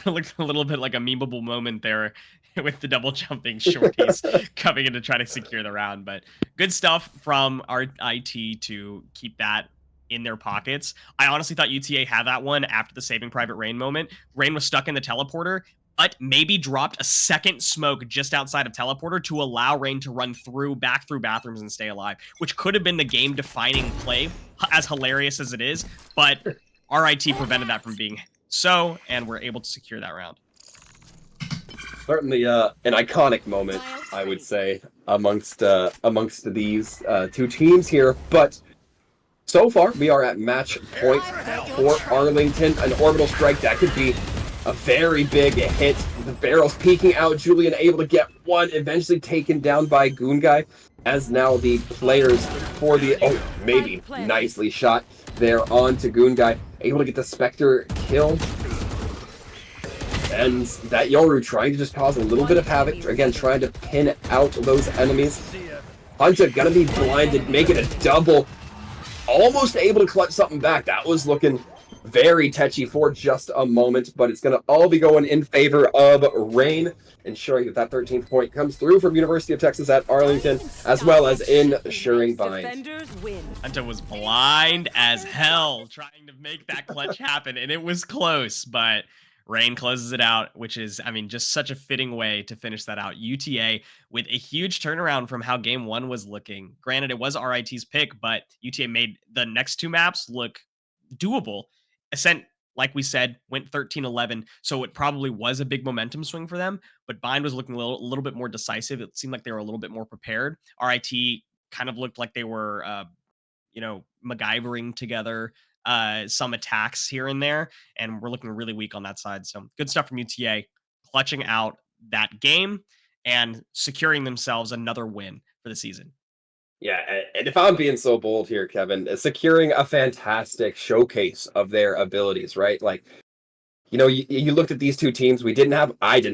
looked a little bit like a memeable moment there with the double jumping shorties coming in to try to secure the round. But good stuff from our IT to keep that in their pockets. I honestly thought UTA had that one after the Saving Private Rain moment. Rain was stuck in the teleporter, but maybe dropped a second smoke just outside of teleporter to allow Rain to run back through bathrooms and stay alive, which could have been the game-defining play, as hilarious as it is, but RIT prevented that from being so, and we're able to secure that round. Certainly an iconic moment, I would say, amongst these two teams here, but so far we are at match point for Arlington. An orbital strike, that could be a very big hit. The barrels peeking out. Julian able to get one, eventually taken down by Goonguy, as now the players for the... Oh, maybe nicely shot there onto Goonguy. Able to get the Spectre kill. And that Yoru trying to just cause a little bit of havoc. Again, trying to pin out those enemies. Hunter gonna be blinded, make it a double. Almost able to clutch something back. That was looking very touchy for just a moment, but it's going to all be going in favor of Rain, ensuring that that 13th point comes through from University of Texas at Arlington, as well as ensuring bind. Hunter was blind as hell trying to make that clutch happen, and it was close, but Rain closes it out, which is, I mean, just such a fitting way to finish that out. UTA with a huge turnaround from how game one was looking. Granted, it was RIT's pick, but UTA made the next two maps look doable. Ascent, like we said, went 13-11, so it probably was a big momentum swing for them, but Bind was looking a little bit more decisive. It seemed like they were a little bit more prepared. RIT kind of looked like they were, MacGyvering together some attacks here and there, and we're looking really weak on that side. So good stuff from UTA, clutching out that game and securing themselves another win for the season. Yeah, and if I'm being so bold here, Kevin, securing a fantastic showcase of their abilities, right? Like, you know, you looked at these two teams. I didn't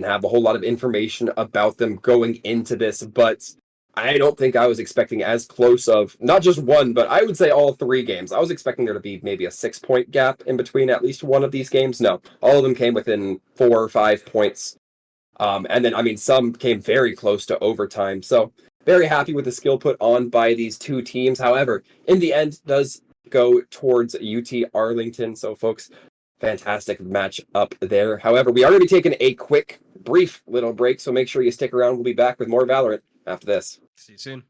have a whole lot of information about them going into this, but I don't think I was expecting as close of, not just one, but I would say all 3 games. I was expecting there to be maybe a 6-point gap in between at least one of these games. No, all of them came within 4 or 5 points. And then, I mean, some came very close to overtime. So very happy with the skill put on by these two teams. However, in the end, does go towards UT Arlington. So, folks, fantastic match up there. However, we are going to be taking a quick, brief little break, so make sure you stick around. We'll be back with more Valorant after this. See you soon.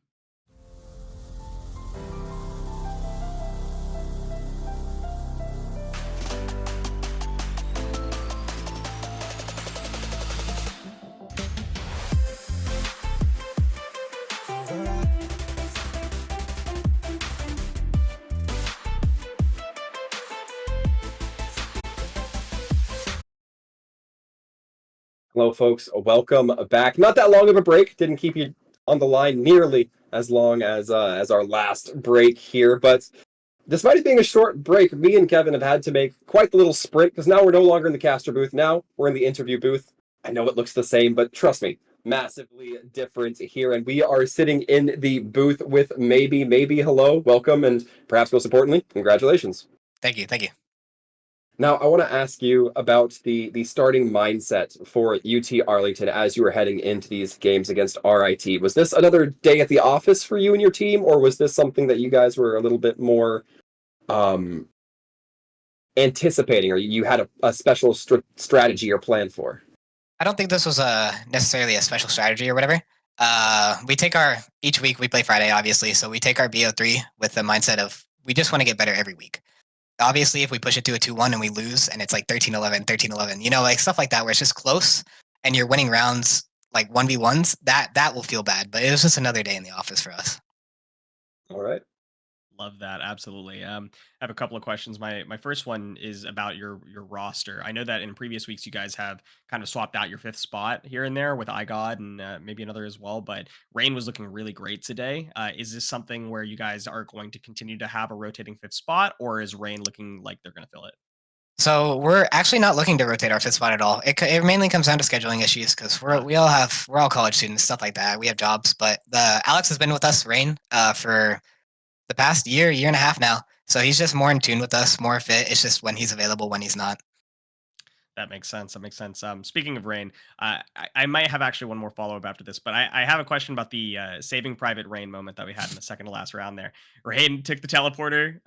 Hello, folks. Welcome back. Not that long of a break. Didn't keep you on the line nearly as long as our last break here. But despite it being a short break, me and Kevin have had to make quite the little sprint because now we're no longer in the caster booth. Now we're in the interview booth. I know it looks the same, but trust me, massively different here. And we are sitting in the booth with Maybe. Hello, welcome, and perhaps most importantly, congratulations. Thank you. Now, I want to ask you about the starting mindset for UT Arlington as you were heading into these games against RIT. Was this another day at the office for you and your team, or was this something that you guys were a little bit more anticipating, or you had a special strategy or plan for? I don't think this was necessarily a special strategy or whatever. Each week we play Friday, obviously, so we take our BO3 with the mindset of we just want to get better every week. Obviously, if we push it to a 2-1 and we lose and it's like 13-11, 13-11, like stuff like that where it's just close and you're winning rounds like 1v1s, that will feel bad. But it was just another day in the office for us. All right. Love that. Absolutely. I have a couple of questions. My first one is about your roster. I know that in previous weeks you guys have kind of swapped out your fifth spot here and there with iGod and maybe another as well. But Rain was looking really great today. Is this something where you guys are going to continue to have a rotating fifth spot, or is Rain looking like they're going to fill it? So we're actually not looking to rotate our fifth spot at all. It mainly comes down to scheduling issues because we're all college students, stuff like that. We have jobs, but Alex has been with us, Rain, for the past year and a half now. So he's just more in tune with us, more fit. It's just when he's available, when he's not. That makes sense. Speaking of Rain, I might have actually one more follow up after this, but I have a question about the Saving Private Rain moment that we had in the second to last round there. Rain took the teleporter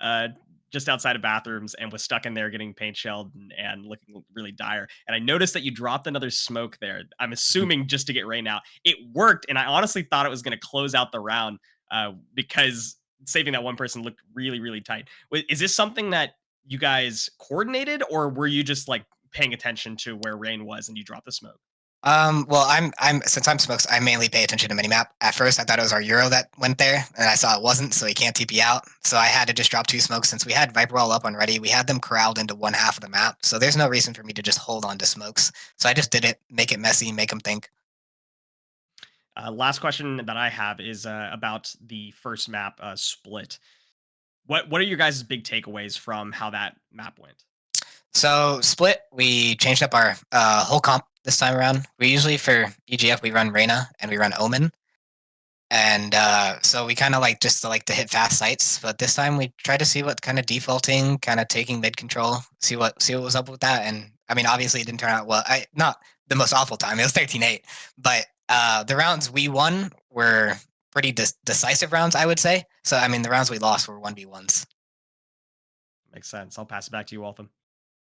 just outside of bathrooms and was stuck in there getting paint shelled and looking really dire. And I noticed that you dropped another smoke there. I'm assuming just to get Rain out. It worked, and I honestly thought it was going to close out the round because saving that one person looked really, really tight. Is this something that you guys coordinated, or were you just like paying attention to where Rain was and you dropped the smoke? Well, since I'm smokes, I mainly pay attention to minimap. At first, I thought it was our Euro that went there, and I saw it wasn't, so he can't TP out. So I had to just drop two smokes since we had Viper all up on ready. We had them corralled into one half of the map, so there's no reason for me to just hold on to smokes. So I just did it, make it messy, make them think. Last question that I have is about the first map split. What are your guys' big takeaways from how that map went? So split, we changed up our whole comp this time around. We usually for EGF we run Reyna and we run Omen, and so we kind of like just to hit fast sites. But this time we tried to see what kind of defaulting, kind of taking mid control, see what was up with that. And I mean, obviously it didn't turn out well. Not the most awful time. It was 13-8, but the rounds we won were pretty decisive rounds, I would say. So I mean, the rounds we lost were 1v1s. Makes sense. I'll pass it back to you, Waltham.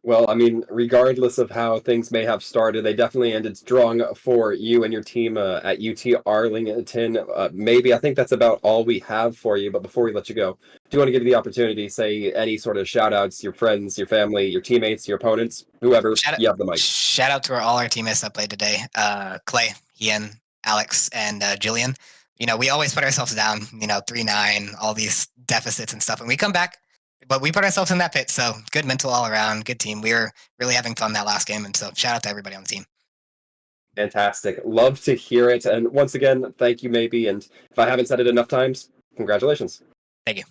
Well, I mean, regardless of how things may have started, they definitely ended strong for you and your team at UT Arlington. Maybe I think that's about all we have for you. But before we let you go, do you want to give you the opportunity, say any sort of shout outs, your friends, your family, your teammates, your opponents, whoever, you have the mic. Shout out to all our teammates that played today. Clay, Ian, Alex, and Jillian. We always put ourselves down, 3-9, all these deficits and stuff. And we come back. But we put ourselves in that pit, so good mental all around, good team. We were really having fun that last game, and so shout out to everybody on the team. Fantastic. Love to hear it. And once again, thank you, Maybe. And if I haven't said it enough times, congratulations. Thank you.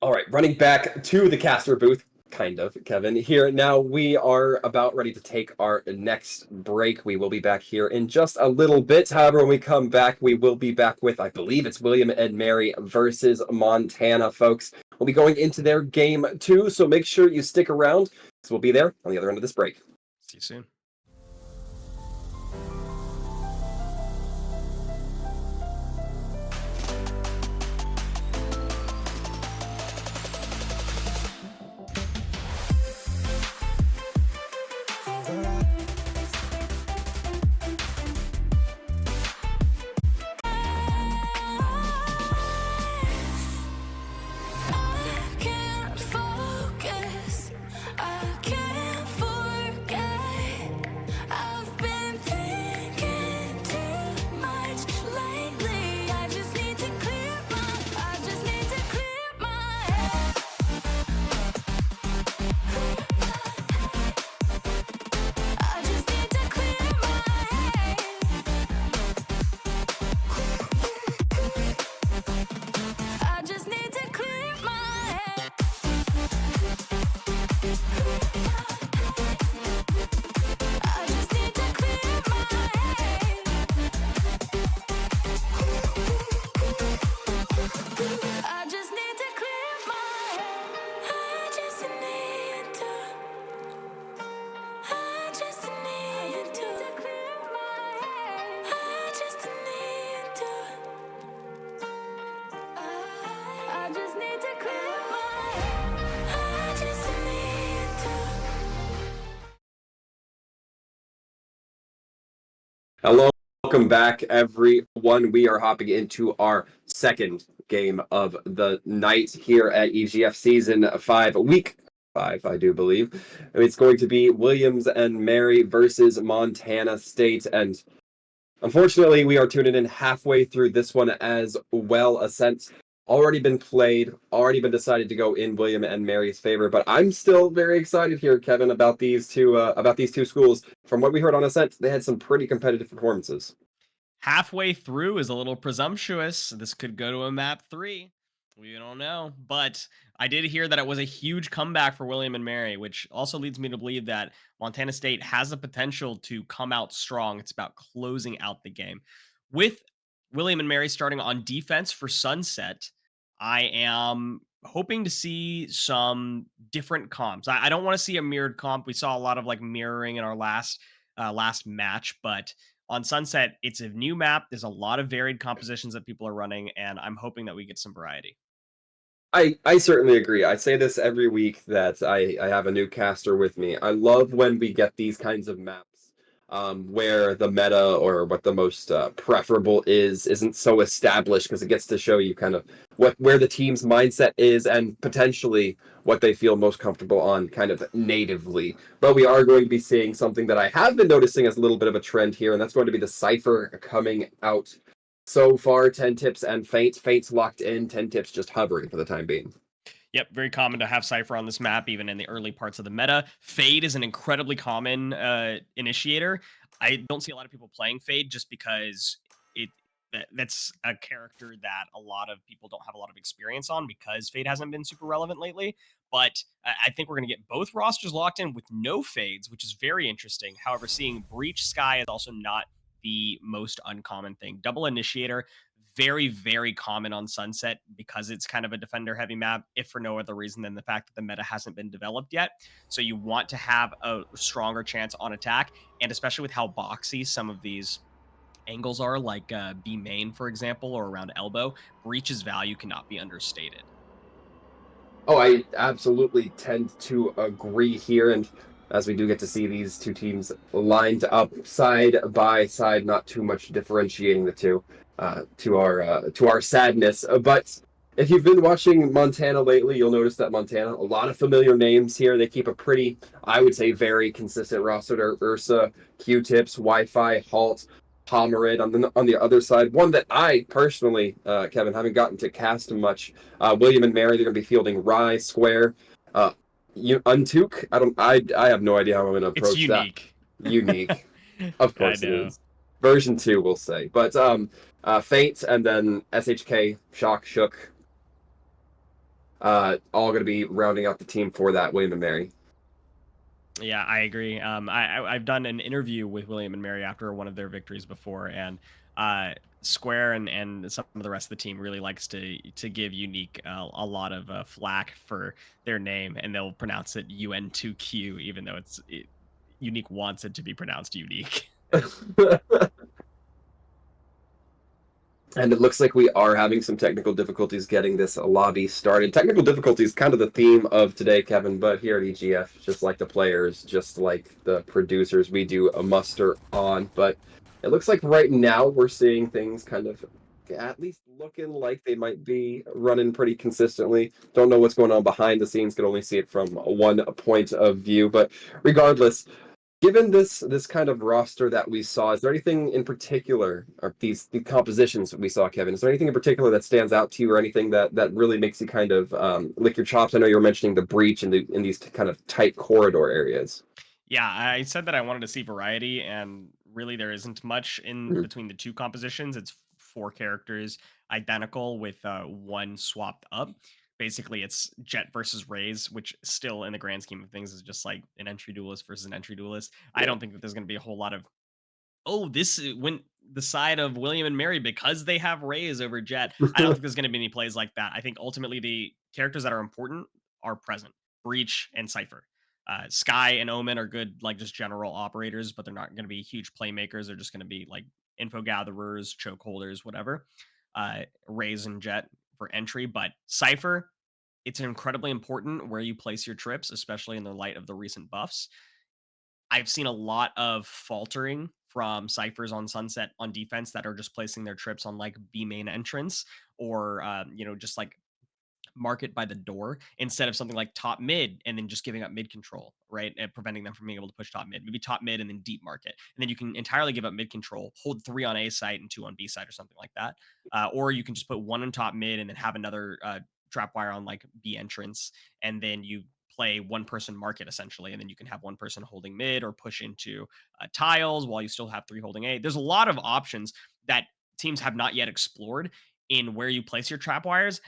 All right, running back to the caster booth, kind of, Kevin. Here, now we are about ready to take our next break. We will be back here in just a little bit. However, when we come back, we will be back with, I believe it's William and Mary versus Montana, folks. We'll be going into their game 2, so make sure you stick around, because we'll be there on the other end of this break. See you soon. Hello, welcome back, everyone. We are hopping into our second game of the night here at EGF Season 5, Week 5, I do believe. It's going to be Williams and Mary versus Montana State, and unfortunately, we are tuning in halfway through this one as well. Ascent already been played, already been decided to go in William and Mary's favor, but I'm still very excited here, Kevin, about these two schools. From what we heard on Ascent, they had some pretty competitive performances. Halfway through is a little presumptuous. This could go to a map 3. We don't know. But I did hear that it was a huge comeback for William and Mary, which also leads me to believe that Montana State has the potential to come out strong. It's about closing out the game. With William and Mary starting on defense for Sunset, I am hoping to see some different comps. I don't want to see a mirrored comp. We saw a lot of like mirroring in our last match, but on Sunset, it's a new map. There's a lot of varied compositions that people are running, and I'm hoping that we get some variety. I certainly agree. I say this every week that I have a new caster with me. I love when we get these kinds of maps where the meta or what the most preferable isn't so established, because it gets to show you kind of where the team's mindset is and potentially what they feel most comfortable on kind of natively. But we are going to be seeing something that I have been noticing as a little bit of a trend here, and that's going to be the Cypher coming out. So far, 10 tips and Faint's locked in, 10 tips just hovering for the time being. Yep, very common to have Cypher on this map, even in the early parts of the meta. Fade is an incredibly common initiator. I don't see a lot of people playing Fade just because that's a character that a lot of people don't have a lot of experience on because Fade hasn't been super relevant lately. But I think we're going to get both rosters locked in with no Fades, which is very interesting. However, seeing Breach Sky is also not the most uncommon thing. Double Initiator, very, very common on Sunset because it's kind of a defender heavy map, if for no other reason than the fact that the meta hasn't been developed yet. So you want to have a stronger chance on attack, and especially with how boxy some of these angles are, like B main, for example, or around elbow, Breach's value cannot be understated. Oh, I absolutely tend to agree here, and as we do get to see these two teams lined up side by side, not too much differentiating the two, to our sadness. But if you've been watching Montana lately, you'll notice that Montana, a lot of familiar names here. They keep a pretty, I would say, very consistent roster. There, Ursa, Q-Tips, Wi-Fi, Halt, Pomerid on the other side. One that I personally, Kevin, haven't gotten to cast much. William and Mary, they're going to be fielding Rye, Square, Untook. I have no idea how I'm going to approach It's unique. that. Unique, of I course it know. is. Version 2, we'll say. But Fate and then SHK, Shock, Shook, all going to be rounding out the team for that, William and Mary. Yeah, I agree. I've done an interview with William and Mary after one of their victories before, and Square and some of the rest of the team really likes to give Unique a lot of flack for their name, and they'll pronounce it UN2Q, even though Unique wants it to be pronounced Unique. And it looks like we are having some technical difficulties getting this lobby started. Technical difficulties, kind of the theme of today, Kevin, but here at EGF, just like the players, just like the producers, we do a muster on. But it looks like right now we're seeing things kind of at least looking like they might be running pretty consistently. Don't know what's going on behind the scenes, can only see it from one point of view. But regardless, given this kind of roster that we saw, is there anything in particular, or the compositions that we saw, Kevin? Is there anything in particular that stands out to you, or anything that really makes you kind of lick your chops? I know you were mentioning the breach in these kind of tight corridor areas. Yeah, I said that I wanted to see variety, and really there isn't much in Mhm. between the two compositions. It's 4 characters identical with one swapped up. Basically, it's Jet versus Raze, which still, in the grand scheme of things, is just like an entry duelist versus an entry duelist. I Yeah. don't think that there's going to be a whole lot of this went the side of William and Mary because they have Raze over Jet. I don't think there's going to be any plays like that. I think ultimately the characters that are important are present. Breach and Cypher. Sky and Omen are good, like just general operators, but they're not going to be huge playmakers. They're just going to be like info gatherers, choke holders, whatever. Raze and Jet for entry, but Cypher, it's incredibly important where you place your trips, especially in the light of the recent buffs. I've seen a lot of faltering from Cyphers on Sunset on defense that are just placing their trips on like B main entrance or just like market by the door instead of something like top mid and then just giving up mid control, right? And preventing them from being able to push top mid. Maybe top mid and then deep market. And then you can entirely give up mid control, hold 3 on A site and 2 on B site or something like that. Or you can just put 1 on top mid and then have another trap wire on like B entrance. And then you play 1-person market essentially. And then you can have 1 person holding mid or push into tiles while you still have 3 holding A. There's a lot of options that teams have not yet explored in where you place your trap wires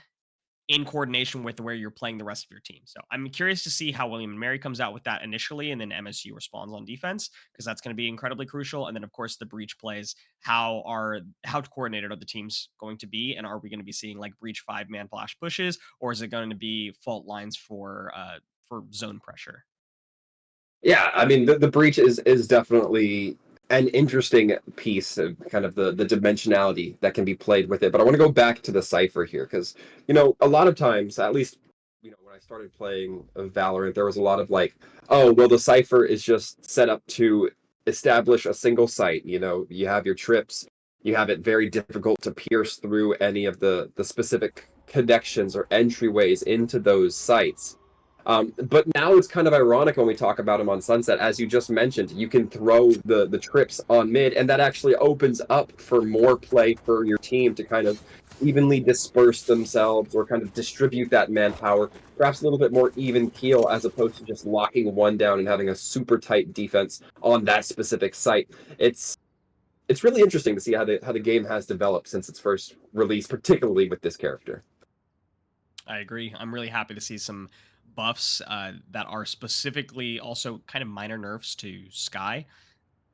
in coordination with where you're playing the rest of your team. So I'm curious to see how William and Mary comes out with that initially, and then MSU responds on defense, because that's going to be incredibly crucial. And then of course the breach plays. How coordinated are the teams going to be, and are we going to be seeing like breach 5-man flash pushes, or is it going to be fault lines for zone pressure? Yeah, I mean the breach is definitely an interesting piece of kind of the dimensionality that can be played with it. But I want to go back to the Cypher here because, a lot of times, at least, when I started playing Valorant, there was a lot of like, oh, well, the Cypher is just set up to establish a single site. You have your trips, you have it very difficult to pierce through any of the specific connections or entryways into those sites. But now it's kind of ironic when we talk about him on Sunset. As you just mentioned, you can throw the trips on mid, and that actually opens up for more play for your team to kind of evenly disperse themselves or kind of distribute that manpower, perhaps a little bit more even keel as opposed to just locking one down and having a super tight defense on that specific site. It's really interesting to see how the game has developed since its first release, particularly with this character. I agree. I'm really happy to see some buffs that are specifically also kind of minor nerfs to Sky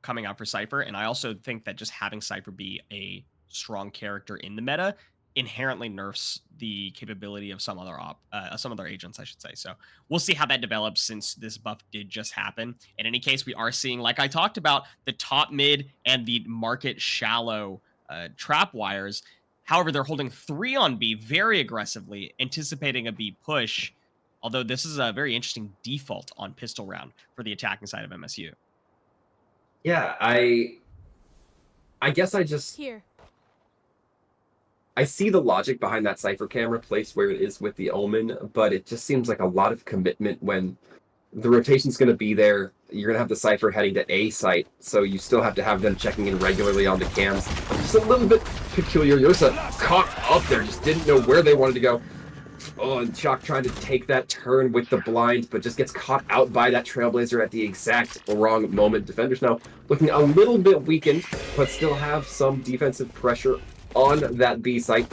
coming out for Cypher. And I also think that just having Cypher be a strong character in the meta inherently nerfs the capability of some other agents, I should say. So we'll see how that develops since this buff did just happen. In any case, we are seeing, like I talked about, the top mid and the market shallow trap wires. However, they're holding 3 on B very aggressively, anticipating a B push. Although this is a very interesting default on pistol round for the attacking side of MSU. Yeah, I guess I see the logic behind that Cypher camera placed where it is with the Omen, but it just seems like a lot of commitment when the rotation's going to be there. You're going to have the Cypher heading to A site, so you still have to have them checking in regularly on the cams. Just a little bit peculiar. Ursa caught up there, just didn't know where they wanted to go. Oh, and Shock trying to take that turn with the blind, but just gets caught out by that Trailblazer at the exact wrong moment. Defenders now looking a little bit weakened, but still have some defensive pressure on that B site,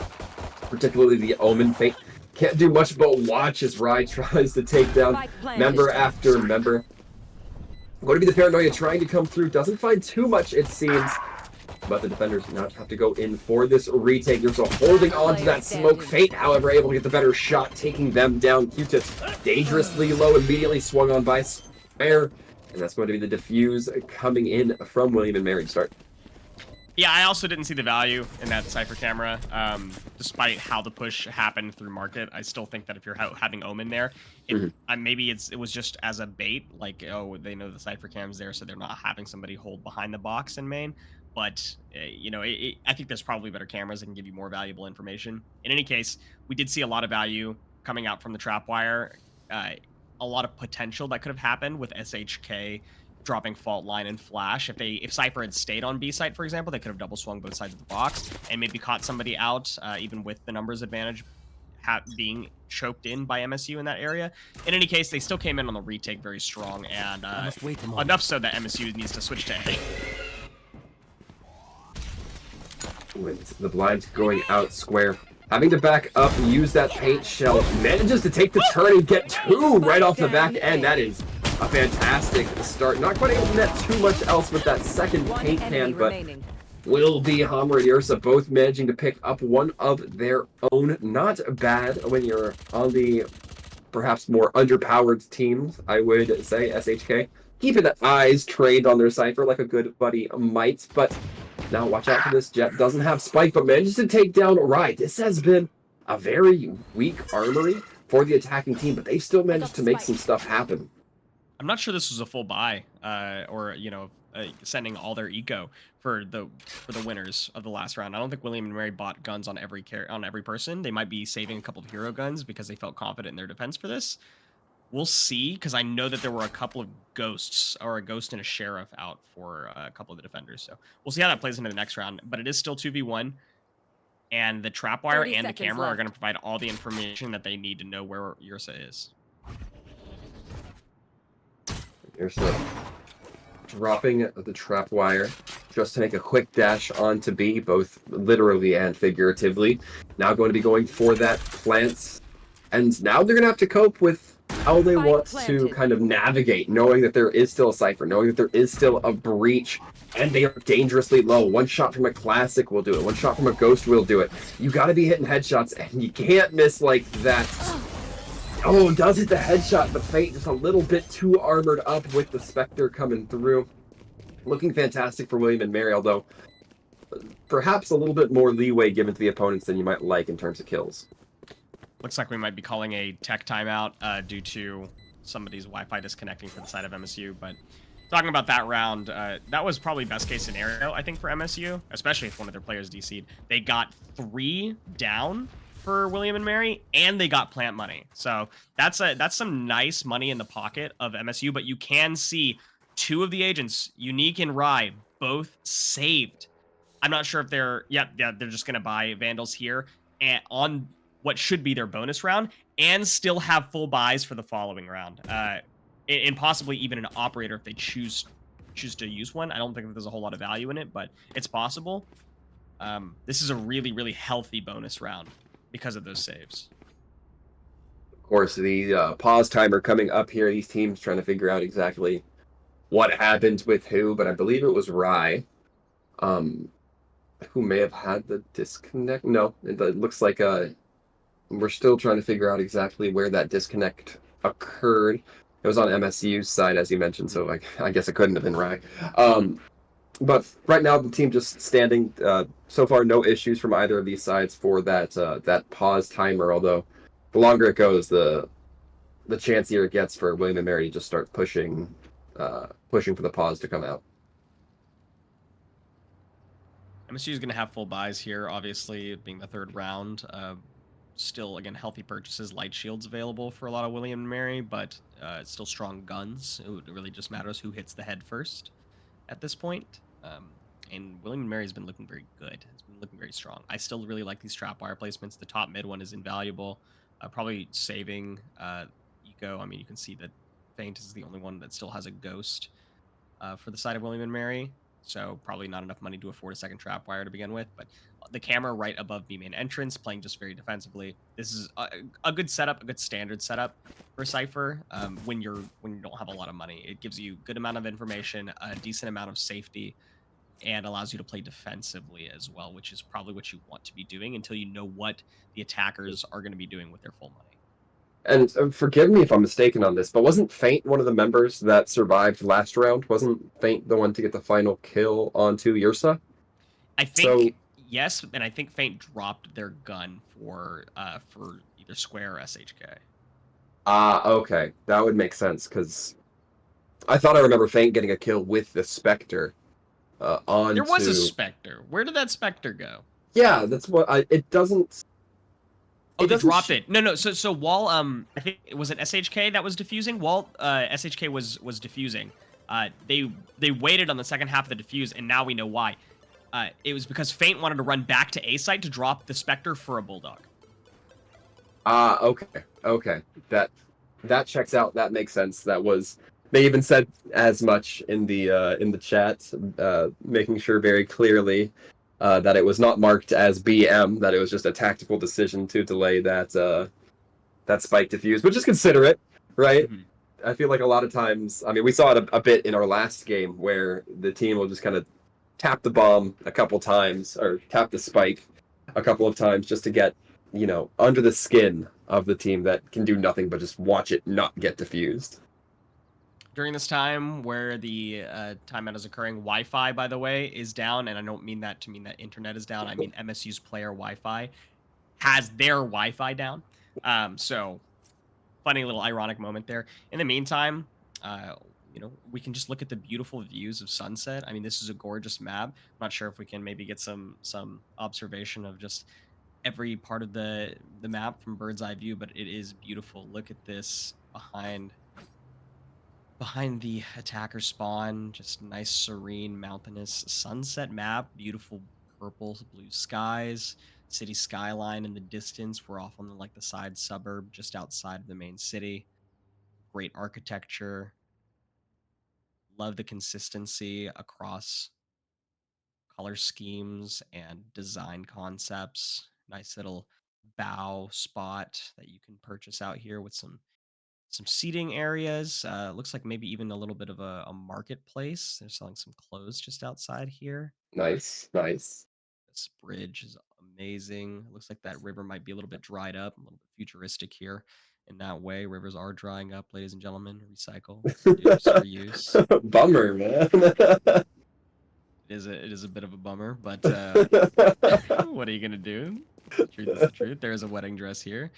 particularly the Omen Fate. Can't do much but watch as Rye tries to take down member after member. Going to be the Paranoia trying to come through. Doesn't find too much, it seems. But the defenders now have to go in for this retake. There's a holding on to that smoke. Fate, however, able to get the better shot, taking them down. Q-tips dangerously low, immediately swung on by Spare. And that's going to be the defuse coming in from William and Mary to start. Yeah, I also didn't see the value in that Cypher camera. Despite how the push happened through market, I still think that if you're having Omen there, maybe it was just as a bait, like, oh, they know the Cypher cam's there, so they're not having somebody hold behind the box in main. But, I think there's probably better cameras that can give you more valuable information. In any case, we did see a lot of value coming out from the trap wire. A lot of potential that could have happened with SHK dropping fault line and flash. If Cypher had stayed on B site, for example, they could have double swung both sides of the box and maybe caught somebody out, even with the numbers advantage being choked in by MSU in that area. In any case, they still came in on the retake very strong, and enough so that MSU needs to switch to A. With the blind going out square. Having to back up, use that paint shell. Manages to take the turn and get 2 right off the back end. That is a fantastic start. Not quite able to net too much else with that second paint can, but will be Hammer and Ursa both managing to pick up one of their own. Not bad when you're on the perhaps more underpowered teams, I would say, SHK. Keeping the eyes trained on their Cypher like a good buddy might, but now watch out for this. Jet doesn't have Spike, but manages to take down Rye. This has been a very weak armory for the attacking team, but they've still managed to make some stuff happen. I'm not sure this was a full buy, or sending all their eco for the winners of the last round. I don't think William and Mary bought guns on every person. They might be saving a couple of hero guns because they felt confident in their defense for this. We'll see, because I know that there were a couple of ghosts, or a ghost and a sheriff out for a couple of the defenders. So we'll see how that plays into the next round. But it is still 2v1. And the trap wire 30 and the seconds camera are left. going to provide all the information that they need to know where Ursa is. Ursa dropping the trap wire just to make a quick dash onto B, both literally and figuratively. Now going to be going for that plant. And now they're going to have to cope with how they Spike want to planted. kind of navigate, knowing that there is still a cipher, knowing that there is still a breach, and they are dangerously low. One shot from a classic will do it. One shot from a ghost will do it. You got to be hitting headshots, and you can't miss like that. Oh, does hit the headshot, but Fate just a little bit too armored up with the Spectre coming through. Looking fantastic for William and Mary, although perhaps a little bit more leeway given to the opponents than you might like in terms of kills. Looks like we might be calling a tech timeout due to somebody's Wi-Fi disconnecting for the side of MSU. But talking about that round, that was probably best case scenario, I think, for MSU, especially if one of their players DC'd. They got 3 down for William and Mary, and they got plant money. So that's some nice money in the pocket of MSU. But you can see 2 of the agents, Unique and Rye, both saved. I'm not sure if they're they're just gonna buy Vandals here and on what should be their bonus round, and still have full buys for the following round, and possibly even an operator if they choose to use one. I don't think that there's a whole lot of value in it, but it's possible. This is a really healthy bonus round because of those saves. Of course, the pause timer coming up here. These teams trying to figure out exactly what happened with who, but I believe it was Rye, who may have had the disconnect. No, it looks like we're still trying to figure out exactly where that disconnect occurred. It was on MSU's side, as you mentioned, so I guess it couldn't have been Rye. But right now, the team just standing. So far, no issues from either of these sides for that pause timer. Although, the longer it goes, the chancier it gets for William and Mary to just start pushing for the pause to come out. MSU is going to have full buys here, obviously, being the 3rd round. Still, again, healthy purchases, light shields available for a lot of William and Mary, but it's still strong guns. It really just matters who hits the head first at this point. And William and Mary has been looking very good. It's been looking very strong. I still really like these trap wire placements. The top mid one is invaluable. Probably saving eco. I mean, you can see that Feint is the only one that still has a ghost for the side of William and Mary. So probably not enough money to afford a second trap wire to begin with. But the camera right above B main entrance, playing just very defensively. This is a good setup, a good standard setup for Cypher. When you don't have a lot of money, it gives you a good amount of information, a decent amount of safety, and allows you to play defensively as well, which is probably what you want to be doing until you know what the attackers are going to be doing with their full money. And forgive me if I'm mistaken on this, but wasn't Feint one of the members that survived last round? Wasn't Feint the one to get the final kill onto Ursa? I think yes, and I think Feint dropped their gun for either Square or SHK. Okay. That would make sense, because I thought I remember Feint getting a kill with the Spectre onto... There was a Spectre. Where did that Spectre go? Yeah, that's what it doesn't... Oh, they dropped it. No. So Wall, I think it was SHK that was diffusing. Wall, SHK was diffusing. They waited on the second half of the diffuse, and now we know why. It was because Feint wanted to run back to A site to drop the Spectre for a Bulldog. Okay. That checks out. That makes sense. That was... They even said as much in the chat, making sure very clearly that it was not marked as BM, that it was just a tactical decision to delay that spike diffuse, but just consider it, right? Mm-hmm. I feel like a lot of times, I mean, we saw it a bit in our last game where the team will just kind of tap the bomb a couple times, or tap the spike a couple of times just to get, under the skin of the team that can do nothing but just watch it not get diffused. During this time where the timeout is occurring, Wi-Fi, by the way, is down, and I don't mean that to mean that internet is down. I mean MSU's player Wi-Fi has their Wi-Fi down. So, funny little ironic moment there. In the meantime, you know, we can just look at the beautiful views of sunset. I mean, this is a gorgeous map. I'm not sure if we can maybe get some observation of just every part of the map from bird's eye view, but it is beautiful. Look at this behind the attacker spawn, just nice serene mountainous sunset map, beautiful purple blue skies, city skyline in the distance. We're off on the, like the side suburb just outside of the main city. Great architecture. Love the consistency across color schemes and design concepts. Nice little bow spot that you can purchase out here with some seating areas. Looks like maybe even a little bit of a marketplace. They're selling some clothes just outside here. Nice, nice. This bridge is amazing. Looks like that river might be a little bit dried up, a little bit futuristic here. In that way, rivers are drying up, ladies and gentlemen. Recycle, reduce, reuse. Bummer, man. It is a bit of a bummer, but what are you gonna do? The truth is the truth. There is a wedding dress here.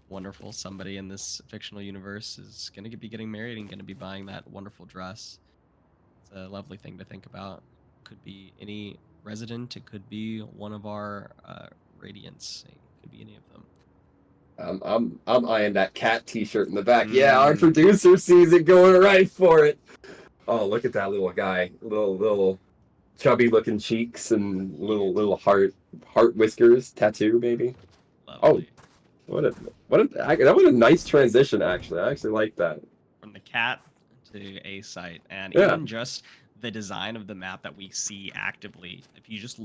Wonderful. Somebody in this fictional universe is gonna be getting married and gonna be buying that wonderful dress. It's a lovely thing to think about. Could be any resident. It could be one of our radiants. It could be any of them. I'm eyeing that cat T-shirt in the back. Yeah, our producer sees it going right for it. Oh, look at that little guy. Little chubby looking cheeks and little heart whiskers tattoo maybe. Lovely. Oh, that was a nice transition actually. I actually like that. From the cat to a site, and Yeah. even just the design of the map that we see actively. If you just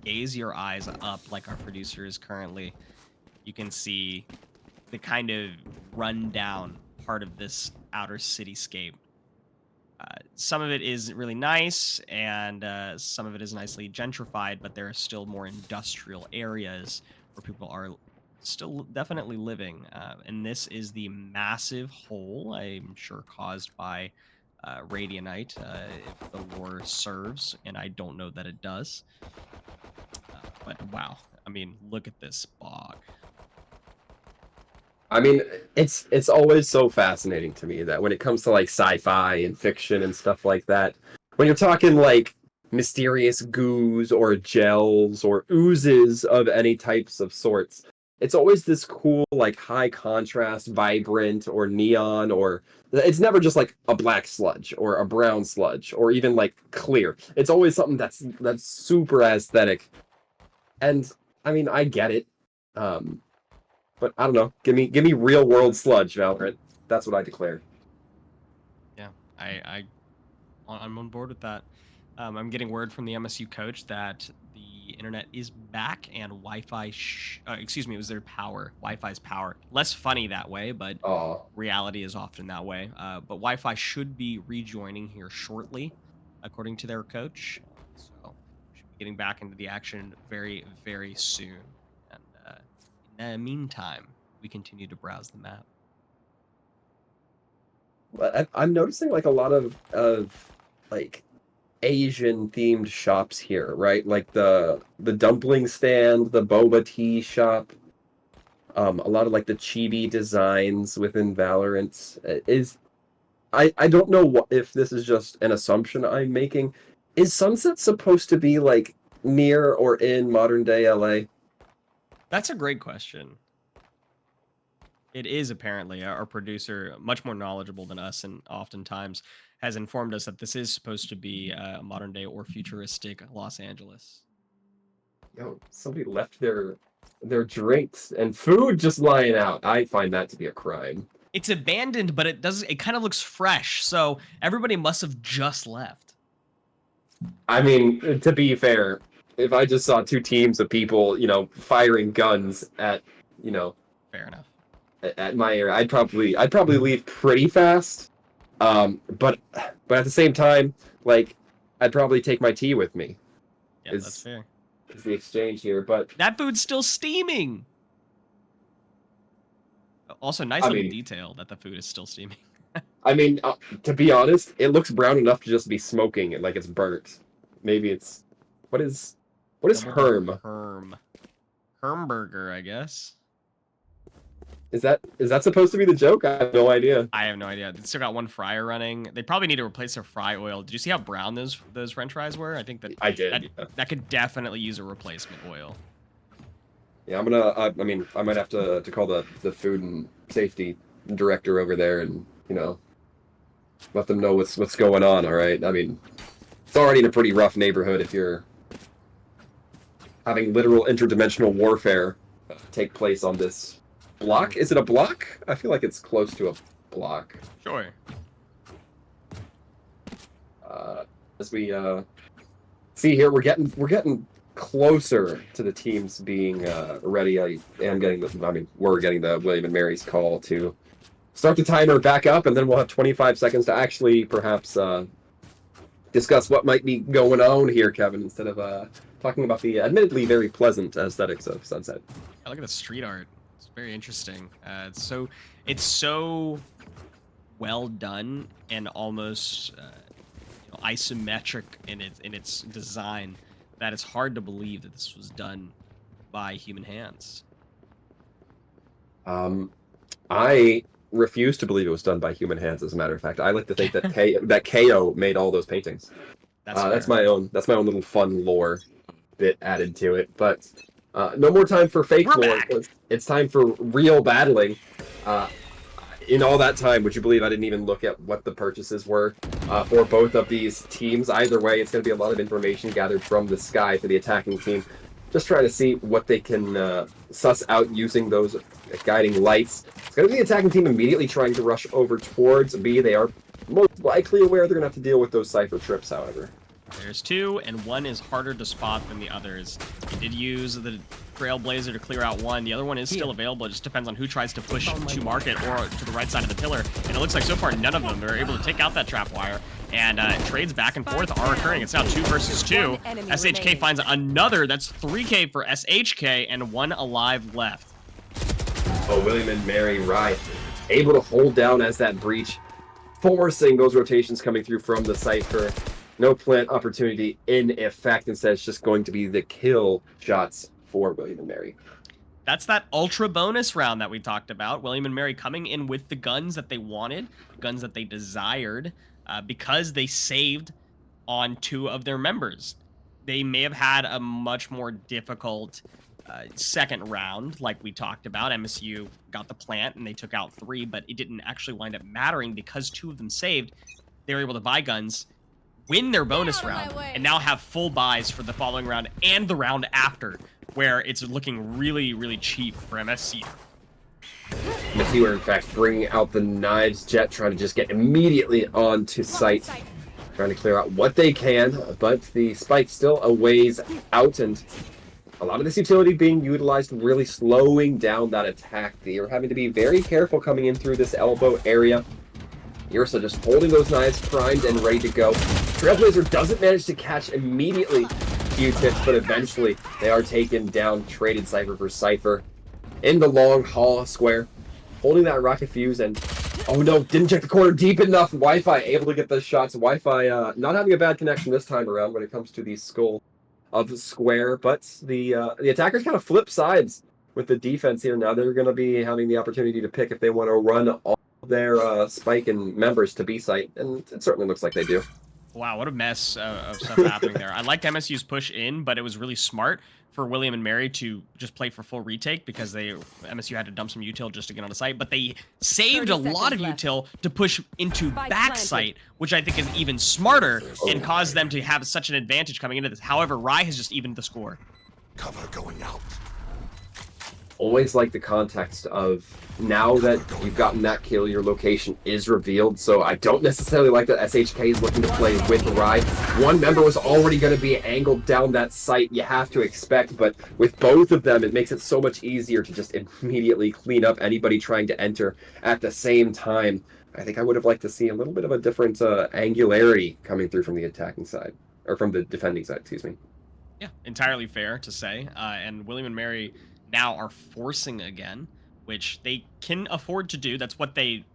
gaze your eyes up like our producer is currently, you can see the kind of rundown part of this outer cityscape. Some of it is really nice, and some of it is nicely gentrified, but there are still more industrial areas where people are still definitely living. And this is the massive hole, I'm sure caused by Radianite, if the lore serves, and I don't know that it does. But wow, I mean, look at this bog. I mean, it's always so fascinating to me that when it comes to like sci-fi and fiction and stuff like that, when you're talking like mysterious goos or gels or oozes of any types of sorts, it's always this cool like high contrast, vibrant or neon, or it's never just like a black sludge or a brown sludge or even like clear. It's always something that's super aesthetic. And I mean, I get it. But I don't know. Give me real world sludge, Valorant. That's what I declare. Yeah, I'm on board with that. I'm getting word from the MSU coach that the internet is back and Wi-Fi. Excuse me, it was their power. Wi-Fi's power. Less funny that way, but Oh, reality is often that way. But Wi-Fi should be rejoining here shortly, according to their coach. So we should be getting back into the action very, very soon. And in the meantime, we continue to browse the map. I'm noticing like a lot of like Asian themed shops here, right? Like the dumpling stand, the boba tea shop. A lot of like the chibi designs within Valorant I don't know if this is just an assumption I'm making. Is Sunset supposed to be like near or in modern day LA? That's a great question. It is apparently our producer, much more knowledgeable than us, and oftentimes has informed us that this is supposed to be a modern day or futuristic Los Angeles. Yo, somebody left their drinks and food just lying out. I find that to be a crime. It's abandoned, but it kind of looks fresh, so everybody must have just left. I mean, to be fair, if I just saw two teams of people, firing guns at, Fair enough. at my area, I'd probably leave pretty fast. But at the same time, like, I'd probably take my tea with me. Yeah, that's fair. Is the exchange here, but That food's still steaming. Also, nice little detail that the food is still steaming. I mean, to be honest, it looks brown enough to just be smoking, like it's burnt. Maybe it's what is Herm? Hermburger, I guess. Is that supposed to be the joke? I have no idea. I have no idea. They still got one fryer running. They probably need to replace their fry oil. Did you see how brown those French fries were? I think that I did. that could definitely use a replacement oil. Yeah, I'm gonna. I mean, I might have to call the food and safety director over there, and let them know what's going on. All right. I mean, it's already in a pretty rough neighborhood if you're having literal interdimensional warfare take place on this block. Is it a block? I feel like it's close to a block. Sure. As we see here, we're getting closer to the teams being ready. I am getting the. I mean, we're getting the William and Mary's call to start the timer back up, and then we'll have 25 seconds to actually perhaps discuss what might be going on here, Kevin, instead of talking about the admittedly very pleasant aesthetics of Sunset. I look at the street art. It's very interesting. It's so well done and almost isometric in its design that it's hard to believe that this was done by human hands. I refuse to believe it was done by human hands. As a matter of fact, I like to think that that KO made all those paintings. That's my own little fun lore bit added to it. But no more time for fake lore. It's time for real battling. In all that time, would you believe I didn't even look at what the purchases were for both of these teams? Either way, it's going to be a lot of information gathered from the sky for the attacking team. Just trying to see what they can suss out using those guiding lights. It's going to be the attacking team immediately trying to rush over towards B. They are most likely aware they're going to have to deal with those Cypher trips, however. There's two, and one is harder to spot than the others. He did use the Trailblazer to clear out one. The other one is still available. It just depends on who tries to push to market or to the right side of the pillar. And it looks like so far none of them are able to take out that trap wire. And trades back and forth are occurring. It's now 2 versus 2. SHK finds another. That's 3K for SHK and 1 alive left. Oh, William and Mary Rye able to hold down as that breach, forcing those rotations coming through from the Cypher. No plant opportunity in effect. Instead, it's just going to be the kill shots for William and Mary. That's that ultra bonus round that we talked about. William and Mary coming in with the guns that they wanted, guns that they desired, because they saved on 2 of their members. They may have had a much more difficult second round, like we talked about. MSU got the plant and they took out 3, but it didn't actually wind up mattering because 2 of them saved. They were able to buy guns, win their bonus round, and now have full buys for the following round and the round after, where it's looking really, really cheap for MSU. MSU are, in fact, bringing out the knives. Jet trying to just get immediately onto site, trying to clear out what they can, but the spike still a ways out, and a lot of this utility being utilized, really slowing down that attack. You're having to be very careful coming in through this elbow area. Ursa just holding those knives primed and ready to go. Trailblazer doesn't manage to catch immediately Q-tips, but eventually they are taken down. Traded Cypher for Cypher in the long hall square, holding that rocket fuse, and oh no, didn't check the corner deep enough. Wi-Fi able to get those shots. Wi-Fi not having a bad connection this time around when it comes to the skull of the square, but the attackers kind of flip sides with the defense here. Now they're going to be having the opportunity to pick if they want to run all their spike and members to B site, and it certainly looks like they do. Wow, what a mess of stuff happening there. I liked MSU's push in, but it was really smart for William and Mary to just play for full retake because MSU had to dump some util just to get on the site, but they saved a lot of util to push into back site, which I think is even smarter and caused them to have such an advantage coming into this. However, Rye has just evened the score. Cover going out. Always like the context of now that you've gotten that kill, your location is revealed. So I don't necessarily like that SHK is looking to play with Rye. One member was already going to be angled down that site. You have to expect, but with both of them, it makes it so much easier to just immediately clean up anybody trying to enter at the same time. I think I would have liked to see a little bit of a different angularity coming through from the attacking side, or from the defending side, excuse me. Yeah, entirely fair to say. And William and Mary now are forcing again, which they can afford to do. That's what they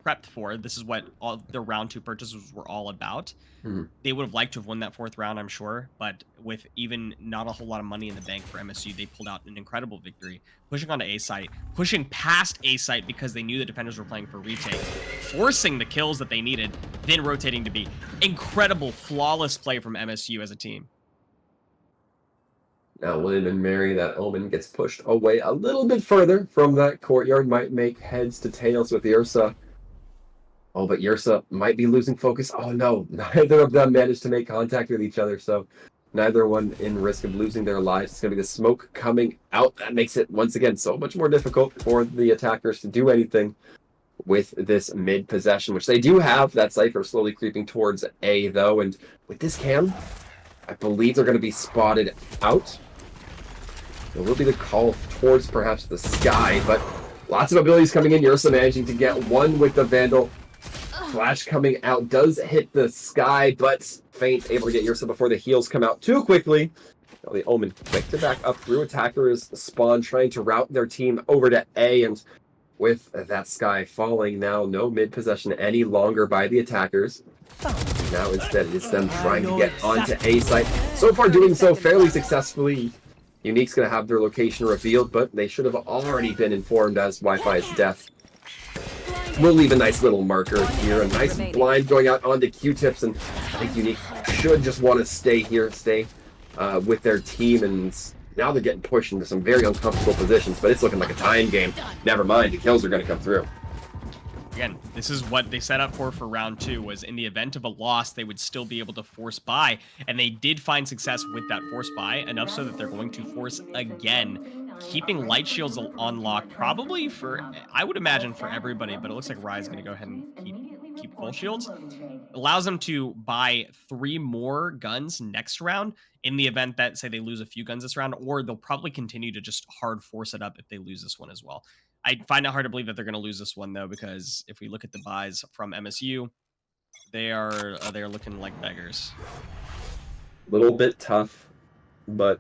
prepped for. This is what all their round 2 purchases were all about. Mhm. They would have liked to have won that 4th round, I'm sure, but with even not a whole lot of money in the bank for MSU, they pulled out an incredible victory, pushing onto A site, pushing past A site because they knew the defenders were playing for retake, forcing the kills that they needed, then rotating to B. Incredible, flawless play from MSU as a team. Now William and Mary, that Omen gets pushed away a little bit further from that courtyard, might make heads to tails with Yrsa. Oh, but Yrsa might be losing focus. Oh no, neither of them managed to make contact with each other, so neither one in risk of losing their lives. It's going to be the smoke coming out. That makes it, once again, so much more difficult for the attackers to do anything with this mid possession, which they do have. That Cypher slowly creeping towards A, though, and with this cam, I believe they're going to be spotted out. It will be the call towards perhaps the sky, but lots of abilities coming in. Yrsa managing to get one with the Vandal. Flash coming out does hit the sky, but Feint able to get Yrsa before the heals come out too quickly. Now the Omen quick to back up through. Attackers spawn trying to route their team over to A, and with that sky falling now, no mid possession any longer by the attackers. Now instead it's them trying to get onto A site. So far doing so fairly successfully. Unique's going to have their location revealed, but they should have already been informed as Wi-Fi is death. We'll leave a nice little marker here, a nice blind going out onto Q-tips, and I think Unique should just want to stay here, with their team, and now they're getting pushed into some very uncomfortable positions, but it's looking like a time game. Never mind, the kills are going to come through. Again, this is what they set up for round 2, was in the event of a loss, they would still be able to force buy, and they did find success with that force buy, enough so that they're going to force again, keeping light shields on lock, probably for, I would imagine, for everybody, but it looks like Rye is going to go ahead and keep full shields. Allows them to buy 3 more guns next round in the event that, say, they lose a few guns this round, or they'll probably continue to just hard force it up if they lose this one as well. I find it hard to believe that they're going to lose this one, though, because if we look at the buys from MSU, they're looking like beggars. A little bit tough, but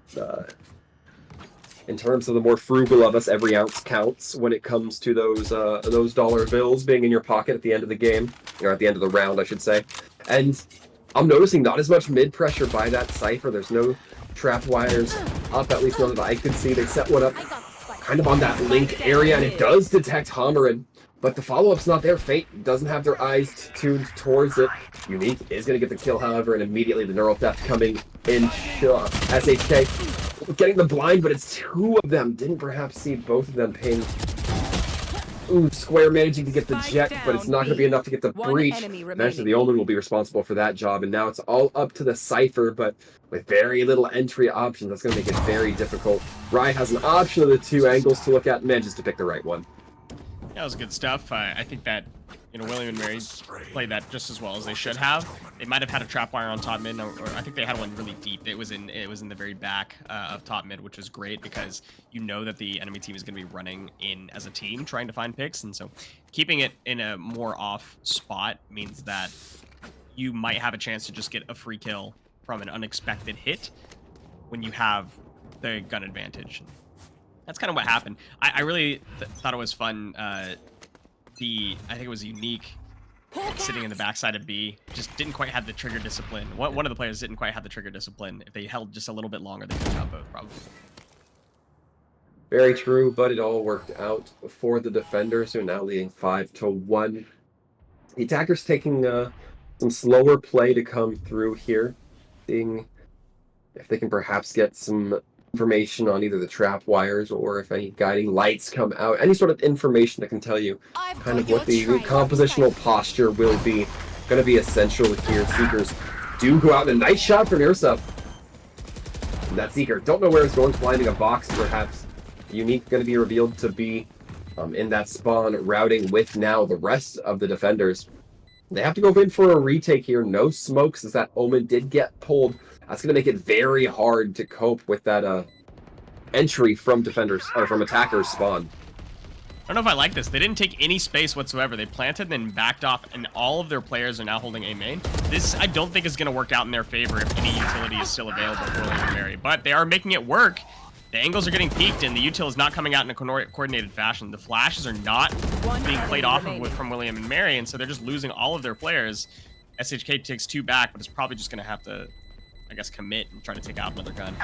in terms of the more frugal of us, every ounce counts when it comes to those dollar bills being in your pocket at the end of the game, or at the end of the round, I should say. And I'm noticing not as much mid pressure by that Cypher. There's no trap wires up, at least none that I could see. They set one up kind of on that link area, and it does detect Homerin, but the follow-up's not there. Fate doesn't have their eyes tuned towards it. Unique is going to get the kill, however, and immediately the neural theft coming in. SHK getting the blind, but it's 2 of them. Didn't perhaps see both of them ping. Ooh, Square managing to get the jet, but it's not going to be enough to get the breach. Eventually, the Omen will be responsible for that job, and now it's all up to the Cypher, but with very little entry options, that's going to make it very difficult. Rye has an option of the 2 angles to look at, and manages to pick the right one. That was good stuff. I think that, William and Mary played that just as well as they should have. They might have had a trap wire on top mid, or I think they had one really deep. It was in the very back of top mid, which is great because you know that the enemy team is going to be running in as a team trying to find picks, and so keeping it in a more off spot means that you might have a chance to just get a free kill from an unexpected hit when you have the gun advantage. That's kind of what happened. I really thought it was fun. I think it was Unique sitting in the backside of B, just didn't quite have the trigger discipline. One of the players didn't quite have the trigger discipline. If they held just a little bit longer, they could have got both, probably. Very true, but it all worked out for the defenders, who are now leading 5-1. The attackers taking some slower play to come through here, seeing if they can perhaps get some information on either the trap wires or if any guiding lights come out, any sort of information that can tell you kind of what the compositional posture will be. Going to be essential here. Seekers do go out, and a nice shot from Yrsa. And that Seeker, don't know where it's going, blinding a box perhaps. Unique going to be revealed to be in that spawn, routing with now the rest of the defenders. They have to go in for a retake here. No smokes, as that Omen did get pulled. That's going to make it very hard to cope with that entry from defenders, or from attackers spawn. I don't know if I like this. They didn't take any space whatsoever. They planted and then backed off, and all of their players are now holding A main. This, I don't think, is going to work out in their favor if any utility is still available for William and Mary, but they are making it work. The angles are getting peaked, and the util is not coming out in a coordinated fashion. The flashes are not being played off of from William and Mary, and so they're just losing all of their players. SHK takes 2 back, but it's probably just going to have to, I guess, commit and try to take out another gun.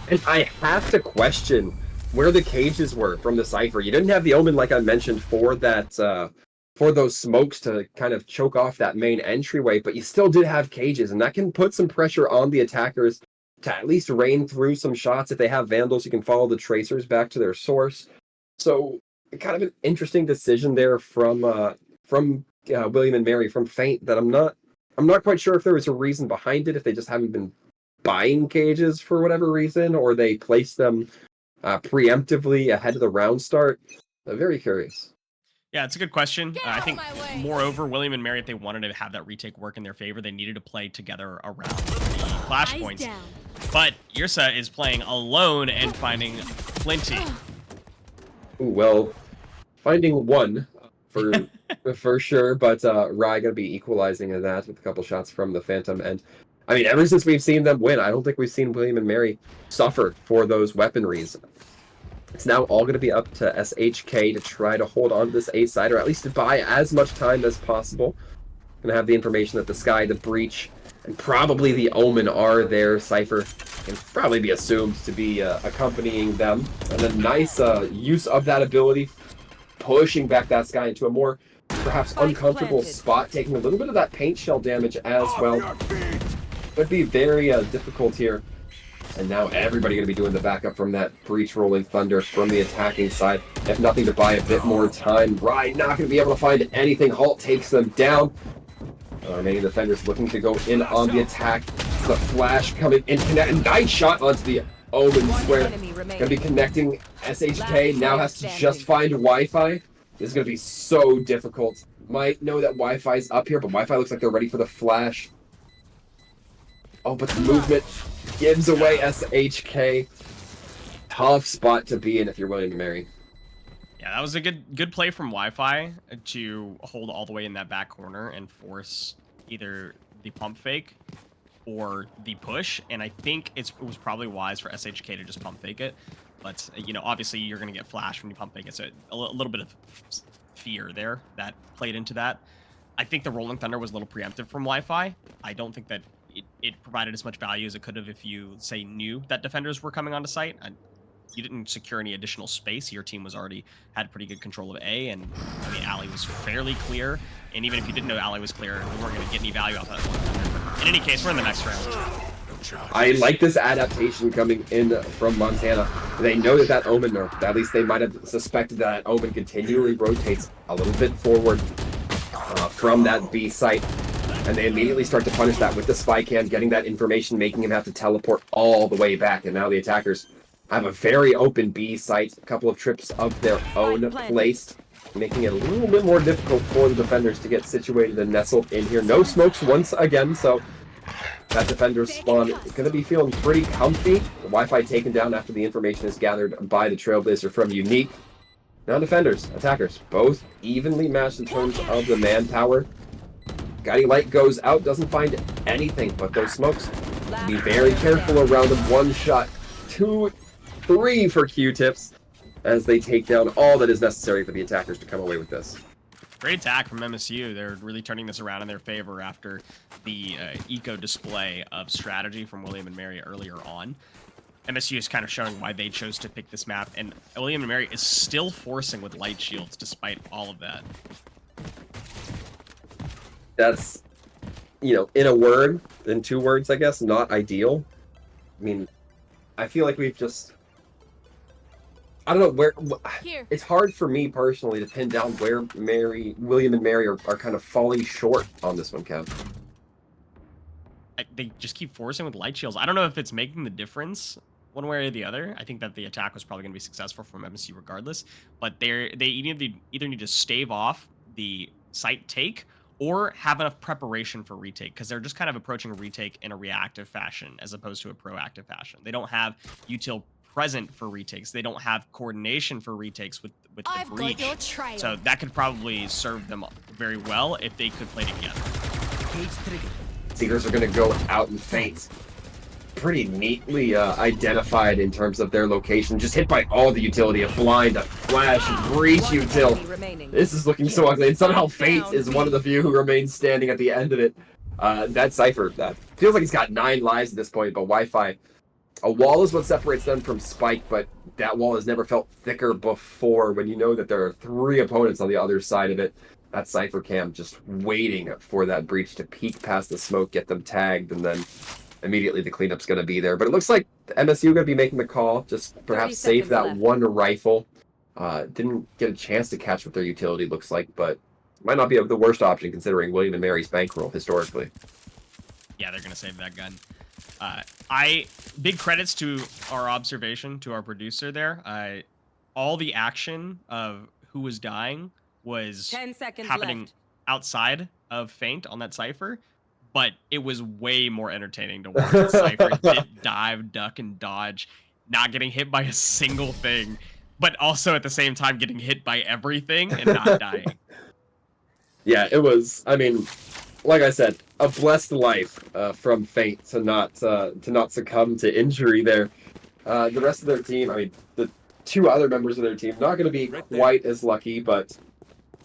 And I have to question where the cages were from the Cypher. You didn't have the Omen, like I mentioned, for that, for those smokes to kind of choke off that main entryway, but you still did have cages, and that can put some pressure on the attackers to at least rain through some shots. If they have Vandals, you can follow the Tracers back to their source. So kind of an interesting decision there from William and Mary, from Feint, that I'm not quite sure if there was a reason behind it, if they just haven't been buying cages for whatever reason, or they placed them preemptively ahead of the round start. I'm very curious. Yeah, it's a good question. I think, moreover, William and Mary, if they wanted to have that retake work in their favor, they needed to play together around the flashpoints. But Yrsa is playing alone and finding plenty. Ooh, well, finding one for sure, but Rai gonna be equalizing in that with a couple shots from the Phantom. And I mean, ever since we've seen them win, I don't think we've seen William and Mary suffer for those weaponries. It's now all going to be up to SHK to try to hold on to this A side, or at least to buy as much time as possible. Going to have the information that the Sky, the Breach, and probably the Omen are there. Cypher can probably be assumed to be accompanying them. And a nice use of that ability, pushing back that Sky into a more perhaps uncomfortable spot, taking a little bit of that paint shell damage as well. Would be very difficult here. And now everybody going to be doing the backup from that Breach Rolling Thunder from the attacking side. If nothing, to buy a bit more time. Right, not going to be able to find anything. Halt takes them down. Remaining defenders looking to go in on the attack. The flash coming in, connect. Nice shot onto the Omen square. Going to be connecting. SHK now has to just find Wi-Fi. This is going to be so difficult. Might know that Wi-Fi is up here, but Wi-Fi looks like they're ready for the flash. Oh, but the movement gives away SHK. Tough spot to be in if you're William and Mary. Yeah, that was a good play from Wi-Fi to hold all the way in that back corner and force either the pump fake or the push. And I think it was probably wise for SHK to just pump fake it. But, you know, obviously you're going to get flash when you pump fake it. So a little bit of fear there that played into that. I think the Rolling Thunder was a little preemptive from Wi-Fi. I don't think that it provided as much value as it could have if you, say, knew that defenders were coming onto site. You didn't secure any additional space. Your team was already had pretty good control of A, and the alley was fairly clear. And even if you didn't know alley was clear, we weren't going to get any value off that. In any case, we're in the next round. I like this adaptation coming in from Montana. They know that Omen, or at least they might have suspected that Omen continually rotates a little bit forward from that B site. And they immediately start to punish that with the spy cam, getting that information, making him have to teleport all the way back. And now the attackers have a very open B site, a couple of trips of their own placed, making it a little bit more difficult for the defenders to get situated and nestled in here. No smokes once again, so that defender's spawn is going to be feeling pretty comfy. The Wi-Fi taken down after the information is gathered by the Trailblazer from Unique. Now defenders, attackers, both evenly matched in terms of the manpower. Guiding Light goes out, doesn't find anything but those smokes. Be very careful around them. 1 shot, 2, 3 for Q-tips as they take down all that is necessary for the attackers to come away with this. Great attack from MSU. They're really turning this around in their favor after the eco display of strategy from William and Mary earlier on. MSU is kind of showing why they chose to pick this map, and William and Mary is still forcing with light shields despite all of that. That's, you know, in a word, in 2 words, I guess, not ideal. I mean, I feel like we've just... I don't know where... It's hard for me personally to pin down where William and Mary are kind of falling short on this one, Kev. They just keep forcing with light shields. I don't know if it's making the difference one way or the other. I think that the attack was probably going to be successful from MSU regardless. But they either need to stave off the site take or have enough preparation for retake, because they're just kind of approaching a retake in a reactive fashion as opposed to a proactive fashion. They don't have util present for retakes. They don't have coordination for retakes with the breach. So that could probably serve them very well if they could play together. Seekers are going to go out and faint. pretty neatly identified in terms of their location. Just hit by all the utility, a blind, a flash, breach util. This is looking so ugly, and somehow Fate is one of the few who remains standing at the end of it. That Cypher, that feels like he's got 9 lives at this point, but Wi-Fi. A wall is what separates them from Spike, but that wall has never felt thicker before when you know that there are 3 opponents on the other side of it. That Cypher cam just waiting for that breach to peek past the smoke, get them tagged, and then immediately the cleanup's going to be there. But it looks like MSU going to be making the call, just perhaps save that left. 1 rifle. Didn't get a chance to catch what their utility looks like, but might not be the worst option considering William and Mary's bankroll historically. Yeah, they're going to save that gun. Big credits to our observation, to our producer there. All the action of who was dying was 10 seconds happening left. outside of Feint on that Cypher, but it was way more entertaining to watch the Cypher dip, dive, duck, and dodge, not getting hit by a single thing, but also at the same time getting hit by everything and not dying. Yeah, it was, I mean, like I said, a blessed life from Fate to not succumb to injury there. The rest of their team, I mean, the 2 other members of their team, not going to be quite as lucky, but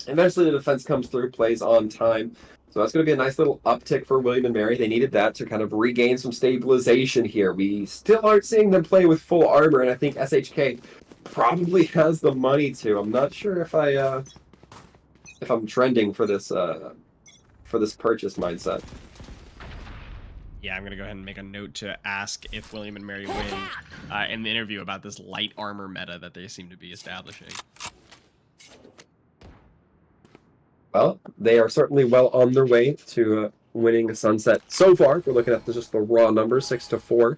eventually the defense comes through, plays on time. So that's going to be a nice little uptick for William and Mary. They needed that to kind of regain some stabilization here. We still aren't seeing them play with full armor, and I think SHK probably has the money to. I'm not sure if I'm trending for this purchase mindset. Yeah, I'm going to go ahead and make a note to ask if William and Mary win in the interview about this light armor meta that they seem to be establishing. Well, they are certainly well on their way to winning Sunset so far. If we're looking at just the raw numbers, 6-4.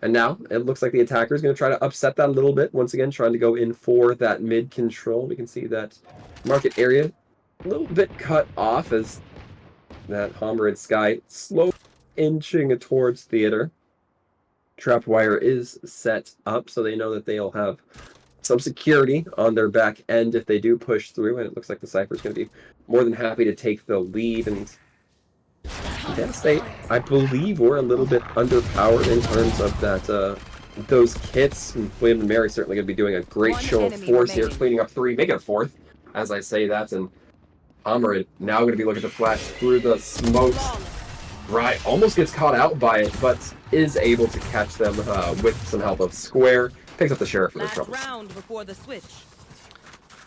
And now it looks like the attacker is going to try to upset that a little bit. Once again, trying to go in for that mid control. We can see that market area a little bit cut off as that Hammer and Sky slow inching towards theater. Trapped wire is set up, so they know that they'll have some security on their back end if they do push through, and it looks like the Cypher is going to be more than happy to take the lead. And yes, I believe we're a little bit underpowered in terms of that those kits. And William and Mary certainly going to be doing a great show of force here, cleaning up 3, making a 4th as I say that. And Hammer now going to be looking to flash through the smokes. Right, almost gets caught out by it, but is able to catch them with some help of Square. Picks up the Sheriff for the trouble. Last round before the switch.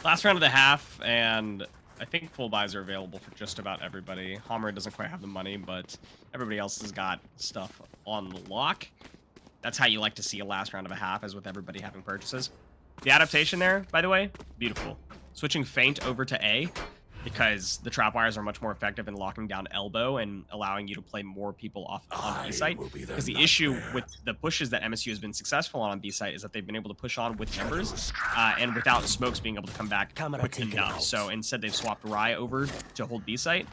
Last round of the half, and I think full buys are available for just about everybody. Hammer doesn't quite have the money, but everybody else has got stuff on the lock. That's how you like to see a last round of a half, is with everybody having purchases. The adaptation there, by the way, beautiful. Switching Feint over to A, because the trap wires are much more effective in locking down elbow and allowing you to play more people off on B site. Because the issue with the pushes that MSU has been successful on B site is that they've been able to push on with numbers and without smokes being able to come back quick enough. So instead they've swapped Rye over to hold B site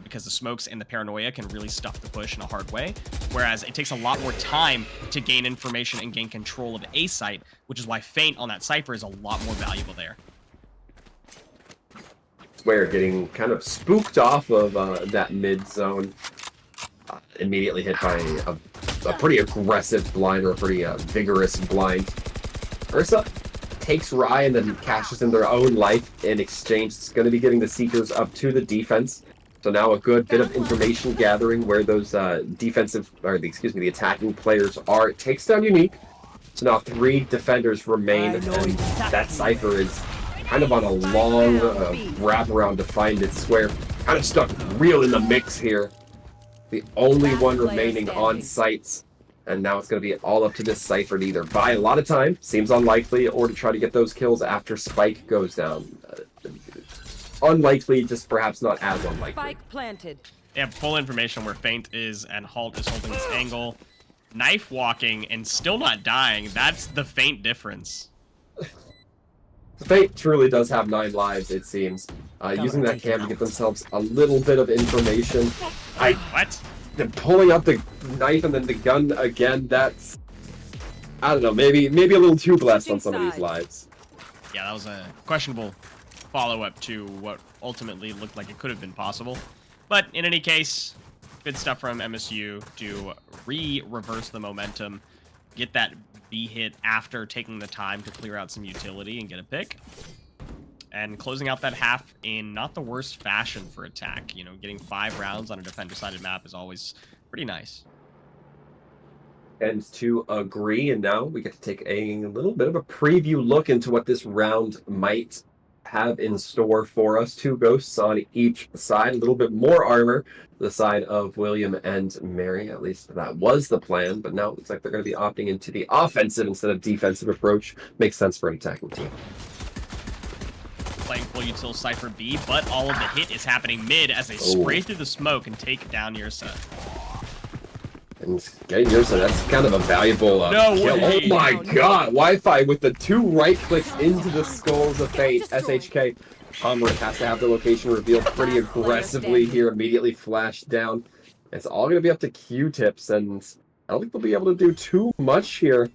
because the smokes and the paranoia can really stuff the push in a hard way. Whereas it takes a lot more time to gain information and gain control of A site, which is why Feint on that Cypher is a lot more valuable there. Square getting kind of spooked off of that mid zone. Immediately hit by a pretty aggressive blind, or a pretty vigorous blind. Ursa takes Rye and then cashes in their own life in exchange. It's going to be getting the Seekers up to the defense. So now a good bit of information gathering where those the attacking players are. It takes down Unique. So now 3 defenders remain, and that Cypher is kind of on a long wraparound to find its Square. Kind of stuck real in the mix here. The only one remaining on sites. And now it's going to be all up to this Cypher to either buy a lot of time, seems unlikely, or to try to get those kills after Spike goes down. Unlikely, just perhaps not as unlikely. Spike planted. They have full information where Feint is and Halt is holding this angle. Knife walking and still not dying. That's the Feint difference. Fate truly does have 9 lives, it seems. Using that cam to get themselves a little bit of information. What? Pulling out the knife and then the gun again, that's... I don't know, maybe a little too blessed on some of these lives. Yeah, that was a questionable follow-up to what ultimately looked like it could have been possible. But in any case, Good stuff from MSU to reverse the momentum, get that B hit after taking the time to clear out some utility and get a pick. And closing out that half in not the worst fashion for attack. You know, getting 5 rounds on a defender-sided map is always pretty nice. And to agree, and now we get to take a little bit of a preview look into what this round might have in store for us. 2 ghosts on each side, a little bit more armor, the side of William and Mary. At least that was the plan, but now it looks like they're going to be opting into the offensive instead of defensive approach. Makes sense for an attacking team. Playing full util Cypher B, but all of the hit is happening mid as they spray through the smoke and take down Ursa. And getting Ursa, that's kind of a valuable no kill. way. Oh my god, Wi-Fi with the 2 right clicks into the Skulls of Fate. SHK Homerick has to have the location revealed pretty aggressively here, immediately flashed down. It's all going to be up to Q-tips, and I don't think they'll be able to do too much here.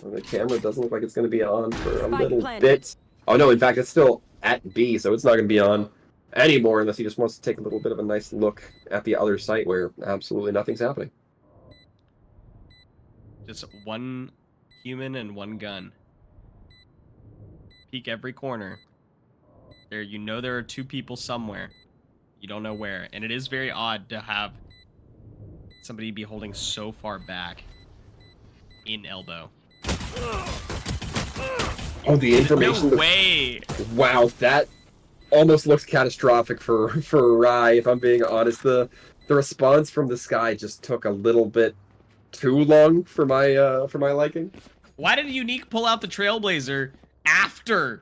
The camera doesn't look like it's going to be on for a little bit. Oh no, in fact, it's still at B, so it's not going to be on anymore unless he just wants to take a little bit of a nice look at the other site where absolutely nothing's happening. Just 1 human and 1 gun. Peek every corner. There, you know there are 2 people somewhere. You don't know where. And it is very odd to have somebody be holding so far back in elbow. Oh, the information. No way! Wow, that almost looks catastrophic for Rai, if I'm being honest. The response from the sky just took a little bit too long for my liking. Why did Unique pull out the Trailblazer after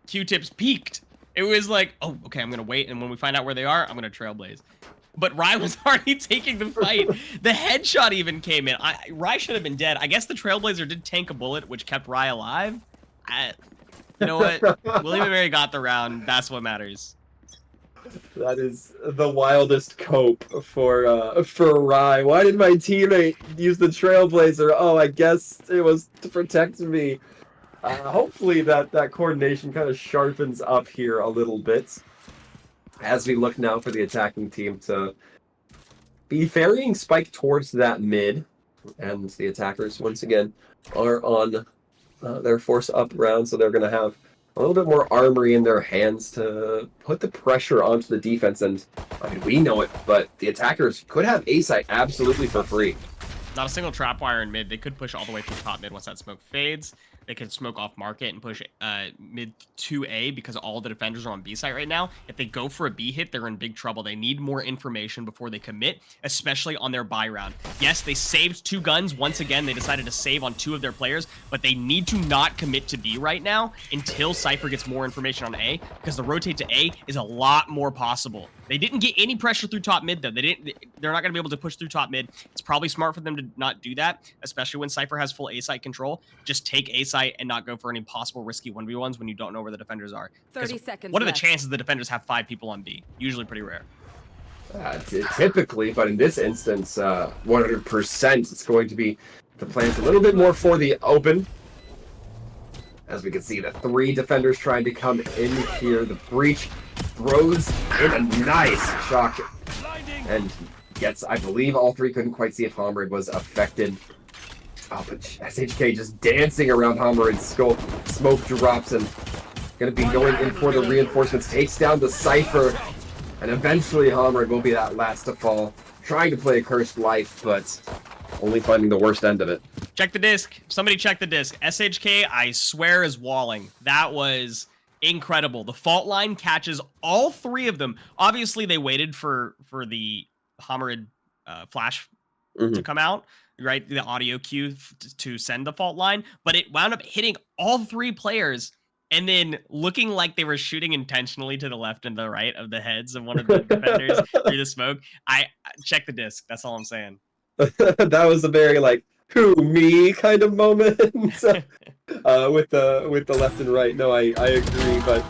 Q-tips peaked? It was like, oh, okay, I'm gonna wait, and when we find out where they are, I'm gonna Trailblaze. But Rai was already taking the fight. The headshot even came in. Rai should have been dead. I guess the Trailblazer did tank a bullet, which kept Rai alive. You know what? William and Mary got the round. That's what matters. That is the wildest cope for Rai. Why did my teammate use the Trailblazer? Oh, I guess it was to protect me. Hopefully that coordination kind of sharpens up here a little bit. As we look now for the attacking team to be ferrying Spike towards that mid. And the attackers, once again, are on their force up round, so they're going to have a little bit more armory in their hands to put the pressure onto the defense. And, I mean, we know it, but the attackers could have A-site absolutely for free. Not a single trap wire in mid. They could push all the way through top mid once that smoke fades. They could smoke off market and push mid 2A because all the defenders are on B site right now. If they go for a B hit, they're in big trouble. They need more information before they commit, especially on their buy round. Yes, they saved 2 guns. Once again, they decided to save on 2 of their players, but they need to not commit to B right now until Cypher gets more information on A, because the rotate to A is a lot more possible. They didn't get any pressure through top mid, though. They're not going to be able to push through top mid. It's probably smart for them to not do that, especially when Cypher has full A-site control. Just take A-site and not go for any possible risky 1v1s when you don't know where the defenders are. 30 seconds What are the left. chances the defenders have 5 people on B? Usually pretty rare. Typically, but in this instance, 100% it's going to be the plans a little bit more for the open. As we can see, the 3 defenders trying to come in here. The breach throws in a nice shock and gets, I believe all 3 couldn't quite see if Homrid was affected. Oh, but SHK just dancing around Homerid's skull. Smoke drops and going to be going in for the reinforcements. Takes down the Cypher. And eventually Homerid will be that last to fall. Trying to play a cursed life, but only finding the worst end of it. Check the disc. Somebody check the disc. SHK, I swear, is walling. That was incredible. The fault line catches all 3 of them. Obviously, they waited for the Homerid flash to come out, right? The audio cue to send the fault line, but it wound up hitting all 3 players and then looking like they were shooting intentionally to the left and the right of the heads of one of the defenders through the smoke. I check the disc. That's all I'm saying. That was a very like who me kind of moment with the left and right. No, I agree, but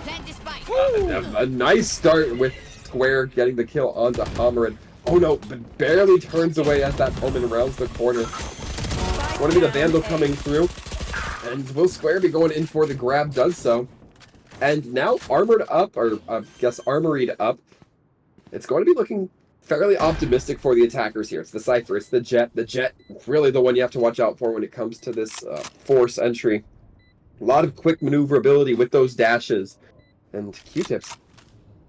a nice start with Square getting the kill onto Homerid. Oh no, but barely turns away as that Omen rounds the corner. Want to be the Vandal coming through, and will Square be going in for the grab? Does so, and now armored up, or I guess armoried up. It's going to be looking fairly optimistic for the attackers here. It's the Cypher, it's the Jet. The Jet, really the one you have to watch out for when it comes to this force entry. A lot of quick maneuverability with those dashes. And Q-tips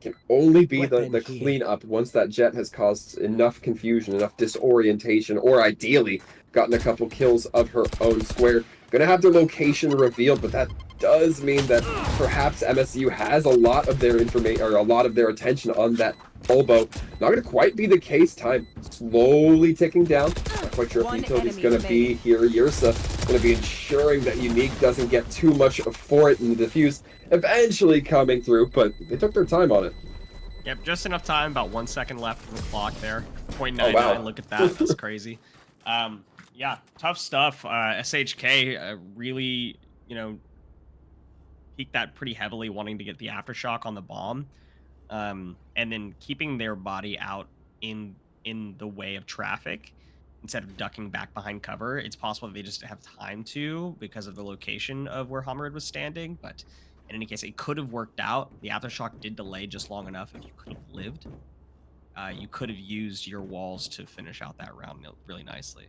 can only be the cleanup once that Jet has caused enough confusion, enough disorientation, or ideally gotten a couple kills of her own square. Gonna have their location revealed, but that does mean that perhaps MSU has a lot of their information, or a lot of their attention on that elbow. Not gonna quite be the case. Time slowly ticking down. Not quite sure if the utility's gonna be here. Yursa gonna be ensuring that Unique doesn't get too much for it in the defuse. Eventually coming through, but they took their time on it. Yep, just enough time. About 1 second left on the clock there. 0.99. Oh, wow. Look at that. That's crazy. Yeah, tough stuff. SHK really, peaked that pretty heavily, wanting to get the aftershock on the bomb, and then keeping their body out in the way of traffic instead of ducking back behind cover. It's possible that they just have time to because of the location of where Hammerid was standing, but in any case, it could have worked out. The aftershock did delay just long enough. If you could have lived, you could have used your walls to finish out that round really nicely.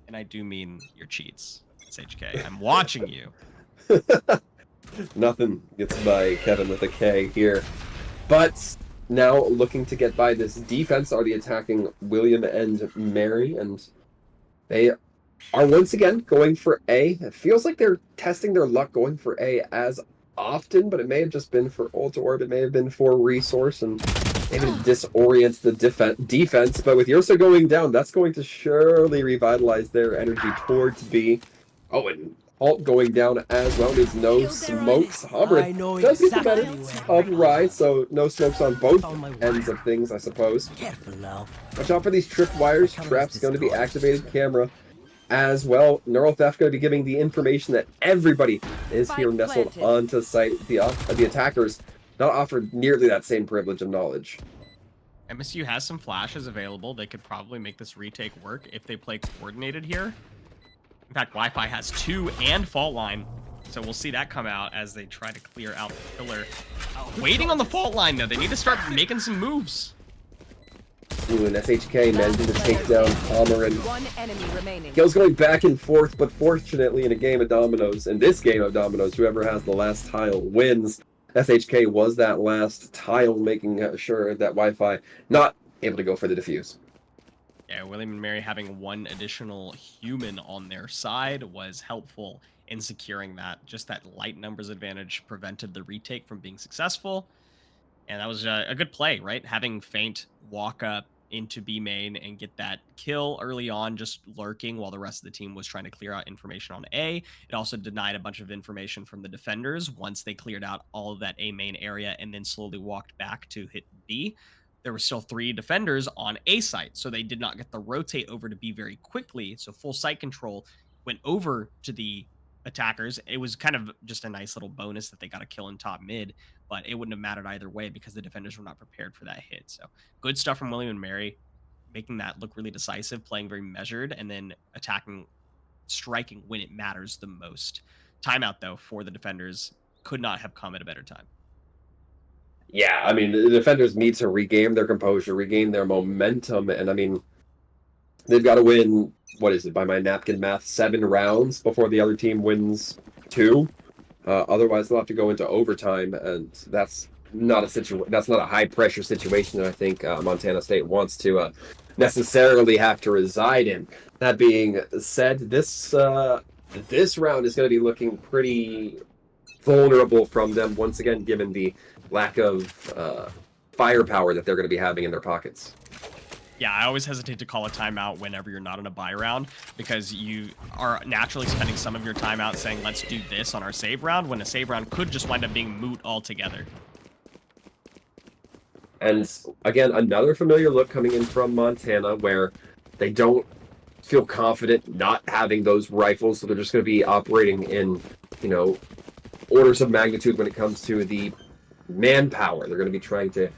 And I do mean your cheats, SHK. I'm watching you. Nothing gets by Kevin with a K here. But now looking to get by this defense are the attacking William and Mary, and they are once again going for A. It feels like they're testing their luck going for A as often, but it may have just been for ult orb, it may have been for resource, and maybe to disorient the defense. But with Yursa going down, that's going to surely revitalize their energy towards B. Oh, and Halt going down as well. There's no smokes. Hammerid does get the benefit of Rai, so no smokes on both ends of things, I suppose. Watch out for these tripwires. Trap's going to be activated. Camera as well. Neural Theft going to be giving the information that everybody is here nestled onto site. The attackers not offered nearly that same privilege of knowledge. MSU has some flashes available. They could probably make this retake work if they play coordinated here. In fact, Wi-Fi has 2 and fault line, so we'll see that come out as they try to clear out the pillar. Waiting on the fault line, though. They need to start making some moves. Ooh, and SHK managing to take down Hammerid. One enemy remaining. Kills going back and forth, but fortunately in a game of dominoes, in this game of dominoes, whoever has the last tile wins. SHK was that last tile, making sure that Wi-Fi not able to go for the defuse. Yeah, William and Mary having one additional human on their side was helpful in securing that. Just that light numbers advantage prevented the retake from being successful. And that was a good play, right? Having Feint walk up into B main and get that kill early on, just lurking while the rest of the team was trying to clear out information on A. It also denied a bunch of information from the defenders once they cleared out all of that A main area and then slowly walked back to hit B. There were still 3 defenders on A site, so they did not get the rotate over to B very quickly. So full site control went over to the attackers. It was kind of just a nice little bonus that they got a kill in top mid, but it wouldn't have mattered either way because the defenders were not prepared for that hit. So good stuff from William and Mary, making that look really decisive, playing very measured, and then attacking, striking when it matters the most. Timeout, though, for the defenders could not have come at a better time. Yeah, I mean, the defenders need to regain their composure, regain their momentum, and I mean, they've got to win, what is it, by my napkin math, 7 rounds before the other team wins 2. Otherwise, they'll have to go into overtime, and that's not a high-pressure situation that I think Montana State wants to necessarily have to reside in. That being said, this round is going to be looking pretty vulnerable from them, once again, given the lack of firepower that they're going to be having in their pockets. Yeah, I always hesitate to call a timeout whenever you're not in a buy round because you are naturally spending some of your time out saying, let's do this on our save round, when a save round could just wind up being moot altogether. And again, another familiar look coming in from Montana where they don't feel confident not having those rifles, so they're just going to be operating in, orders of magnitude when it comes to the manpower. They're going to be trying to,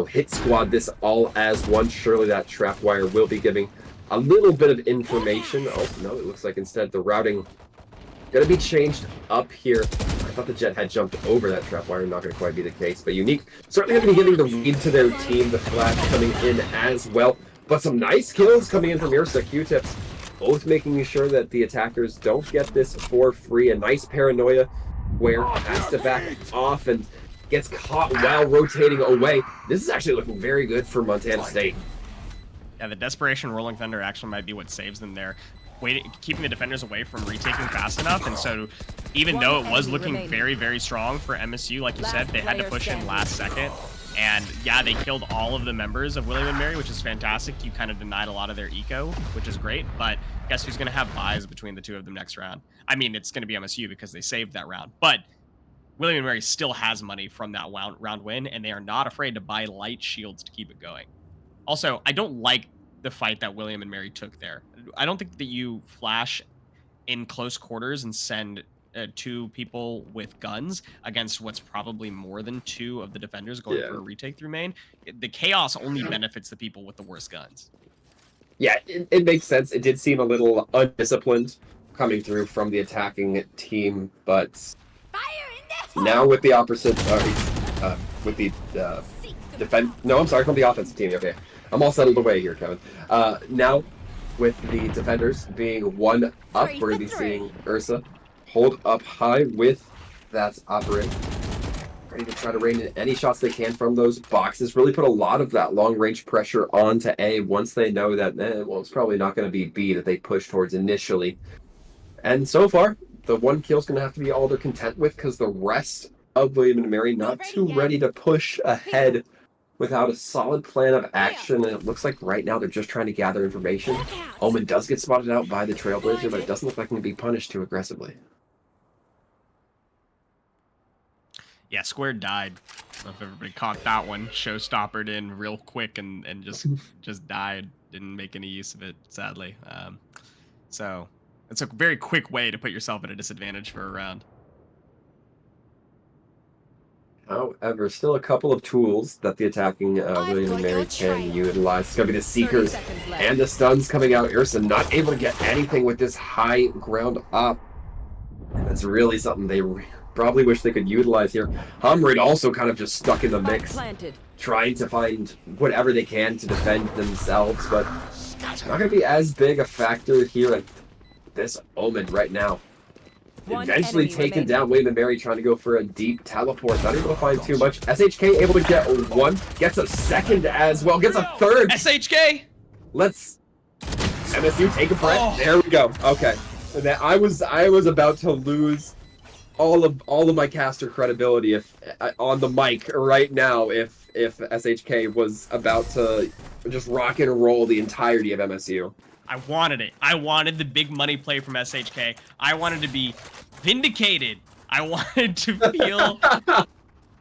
hit squad this all as one. Surely that trap wire will be giving a little bit of information. Oh, no, it looks like instead the routing going to be changed up here. thought the Jet had jumped over that trapwire. Not going to quite be the case. But Unique certainly going to be giving the lead to their team. The flash coming in as well. But some nice kills coming in from Ursa. Q-Tips both making sure that the attackers don't get this for free. A nice paranoia where has to back off and gets caught while rotating away. This is actually looking very good for Montana State. Yeah, the desperation Rolling Thunder actually might be what saves them there. Keeping the defenders away from retaking fast enough, and so even though it was looking very, very strong for MSU, like you said, they had to push in last second. And yeah, they killed all of the members of William & Mary, which is fantastic. You kind of denied a lot of their eco, which is great, but guess who's going to have buys between the two of them next round? I mean, it's going to be MSU because they saved that round, but William & Mary still has money from that round win, and they are not afraid to buy light shields to keep it going. Also, I don't like the fight that William & Mary took there. I don't think that you flash in close quarters and send two people with guns against what's probably more than two of the defenders going for a retake through main. The chaos only benefits the people with the worst guns. Yeah, it makes sense. It did seem a little undisciplined coming through from the attacking team, but now with the opposite, with the no, I'm sorry, from the offensive team. Okay, I'm all settled away here, Kevin. Now with the defenders being one up, we're gonna be seeing Ursa hold up high with that operator, ready to try to rain in any shots they can from those boxes. Really put a lot of that long-range pressure onto A once they know that, well, it's probably not going to be B that they push towards initially. And so far, the one kill's going to have to be all they're content with, because the rest of William & Mary not too ready to push ahead without a solid plan of action. And it looks like right now they're just trying to gather information. Omen does get spotted out by the Trailblazer, but it doesn't look like he can be punished too aggressively. Yeah, Squared died. I don't know if everybody caught that one. Showstoppered in real quick and just died. Didn't make any use of it, sadly. So it's a very quick way to put yourself at a disadvantage for a round. However, still a couple of tools that the attacking William & Mary can utilize. It's going to be the Seekers and the stuns coming out. Ursa not able to get anything with this high ground up. And that's really something they probably wish they could utilize here. Humrid also kind of just stuck in the mix, trying to find whatever they can to defend themselves, but it's not going to be as big a factor here at this Omen right now. Eventually taken down. William & Mary trying to go for a deep teleport. Not able to find too much. SHK able to get one. Gets a second as well. Gets a third. SHK! Let's MSU take a breath. Oh. There we go. Okay. And then I was about to lose all of my caster credibility if on the mic right now if SHK was about to just rock and roll the entirety of MSU. I wanted it. I wanted the big money play from SHK. I wanted to be vindicated. I wanted to feel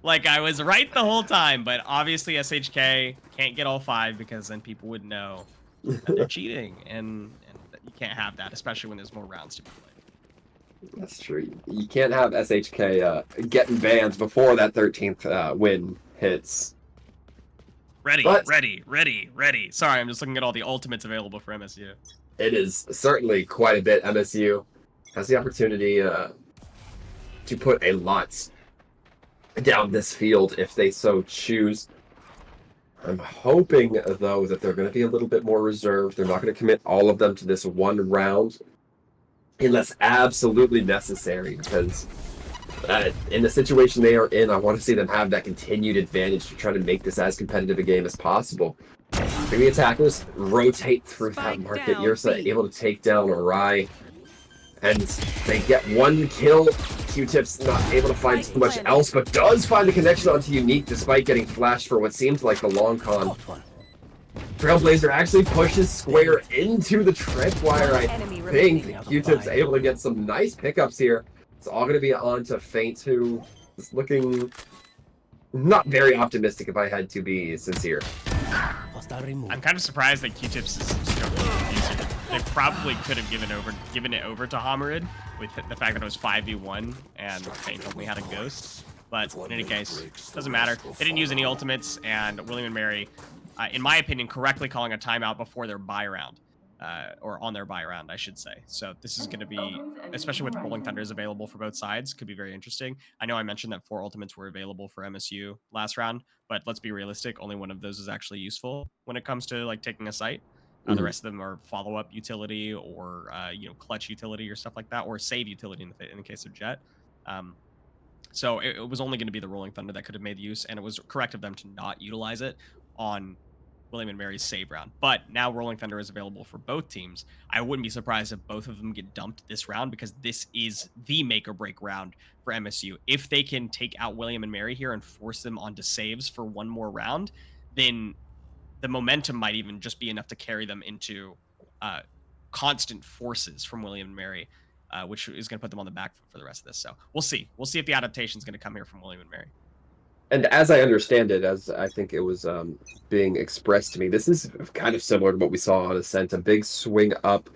like I was right the whole time, but obviously SHK can't get all 5 because then people would know that they're cheating, and you can't have that, especially when there's more rounds to be played. That's true. You can't have SHK getting banned before that 13th win hits. Ready. Sorry, I'm just looking at all the ultimates available for MSU. It is certainly quite a bit. MSU has the opportunity to put a lot down this field if they so choose. I'm hoping, though, that they're going to be a little bit more reserved. They're not going to commit all of them to this one round unless absolutely necessary, because in the situation they are in, I want to see them have that continued advantage to try to make this as competitive a game as possible. The attackers rotate through that market. Ursa able to take down Arai, and they get one kill. Q-Tip's not able to find too much else, but does find the connection onto Unique despite getting flashed for what seems like the long con. Trailblazer actually pushes Square into the tripwire. I think Q-Tip's able to get some nice pickups here. It's all going to be on to Feint, who is looking not very optimistic, if I had to be sincere. I'm kind of surprised that Q-Tips is struggling with using it. They probably could have given it over to Hammerid with the fact that it was 5v1 and Feint only had a ghost. But in any case, doesn't matter. They didn't use any ultimates, and William & Mary, in my opinion, correctly calling a timeout before their buy round. or on their buy round, I should say. So this is going to be, especially with Rolling Thunders available for both sides, could be very interesting. I know I mentioned that 4 ultimates were available for MSU last round, but let's be realistic. Only one of those is actually useful when it comes to like taking a site. The rest of them are follow-up utility or clutch utility or stuff like that, or save utility in the case of Jet. So it was only going to be the Rolling Thunder that could have made use, and it was correct of them to not utilize it on William and Mary's save round. But now Rolling Thunder is available for both teams. I wouldn't be surprised if both of them get dumped this round, because this is the make or break round for MSU. If they can take out William and Mary here and force them onto saves for one more round, then the momentum might even just be enough to carry them into constant forces from William and Mary, which is going to put them on the back foot for the rest of this. So we'll see. We'll see if the adaptation is going to come here from William and Mary. And as I understand it, as I think it was being expressed to me, this is kind of similar to what we saw on Ascent, a big swing up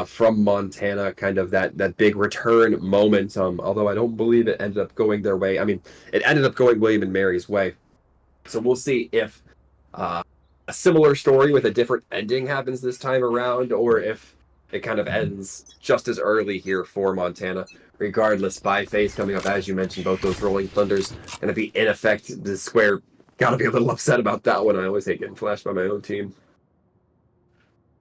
from Montana, kind of that big return momentum, although I don't believe it ended up going their way. I mean, it ended up going William and Mary's way. So we'll see if a similar story with a different ending happens this time around, or if it kind of ends just as early here for Montana. Regardless, by phase coming up, as you mentioned, both those Rolling Thunders going to be in effect. The Square got to be a little upset about that one. I always hate getting flashed by my own team.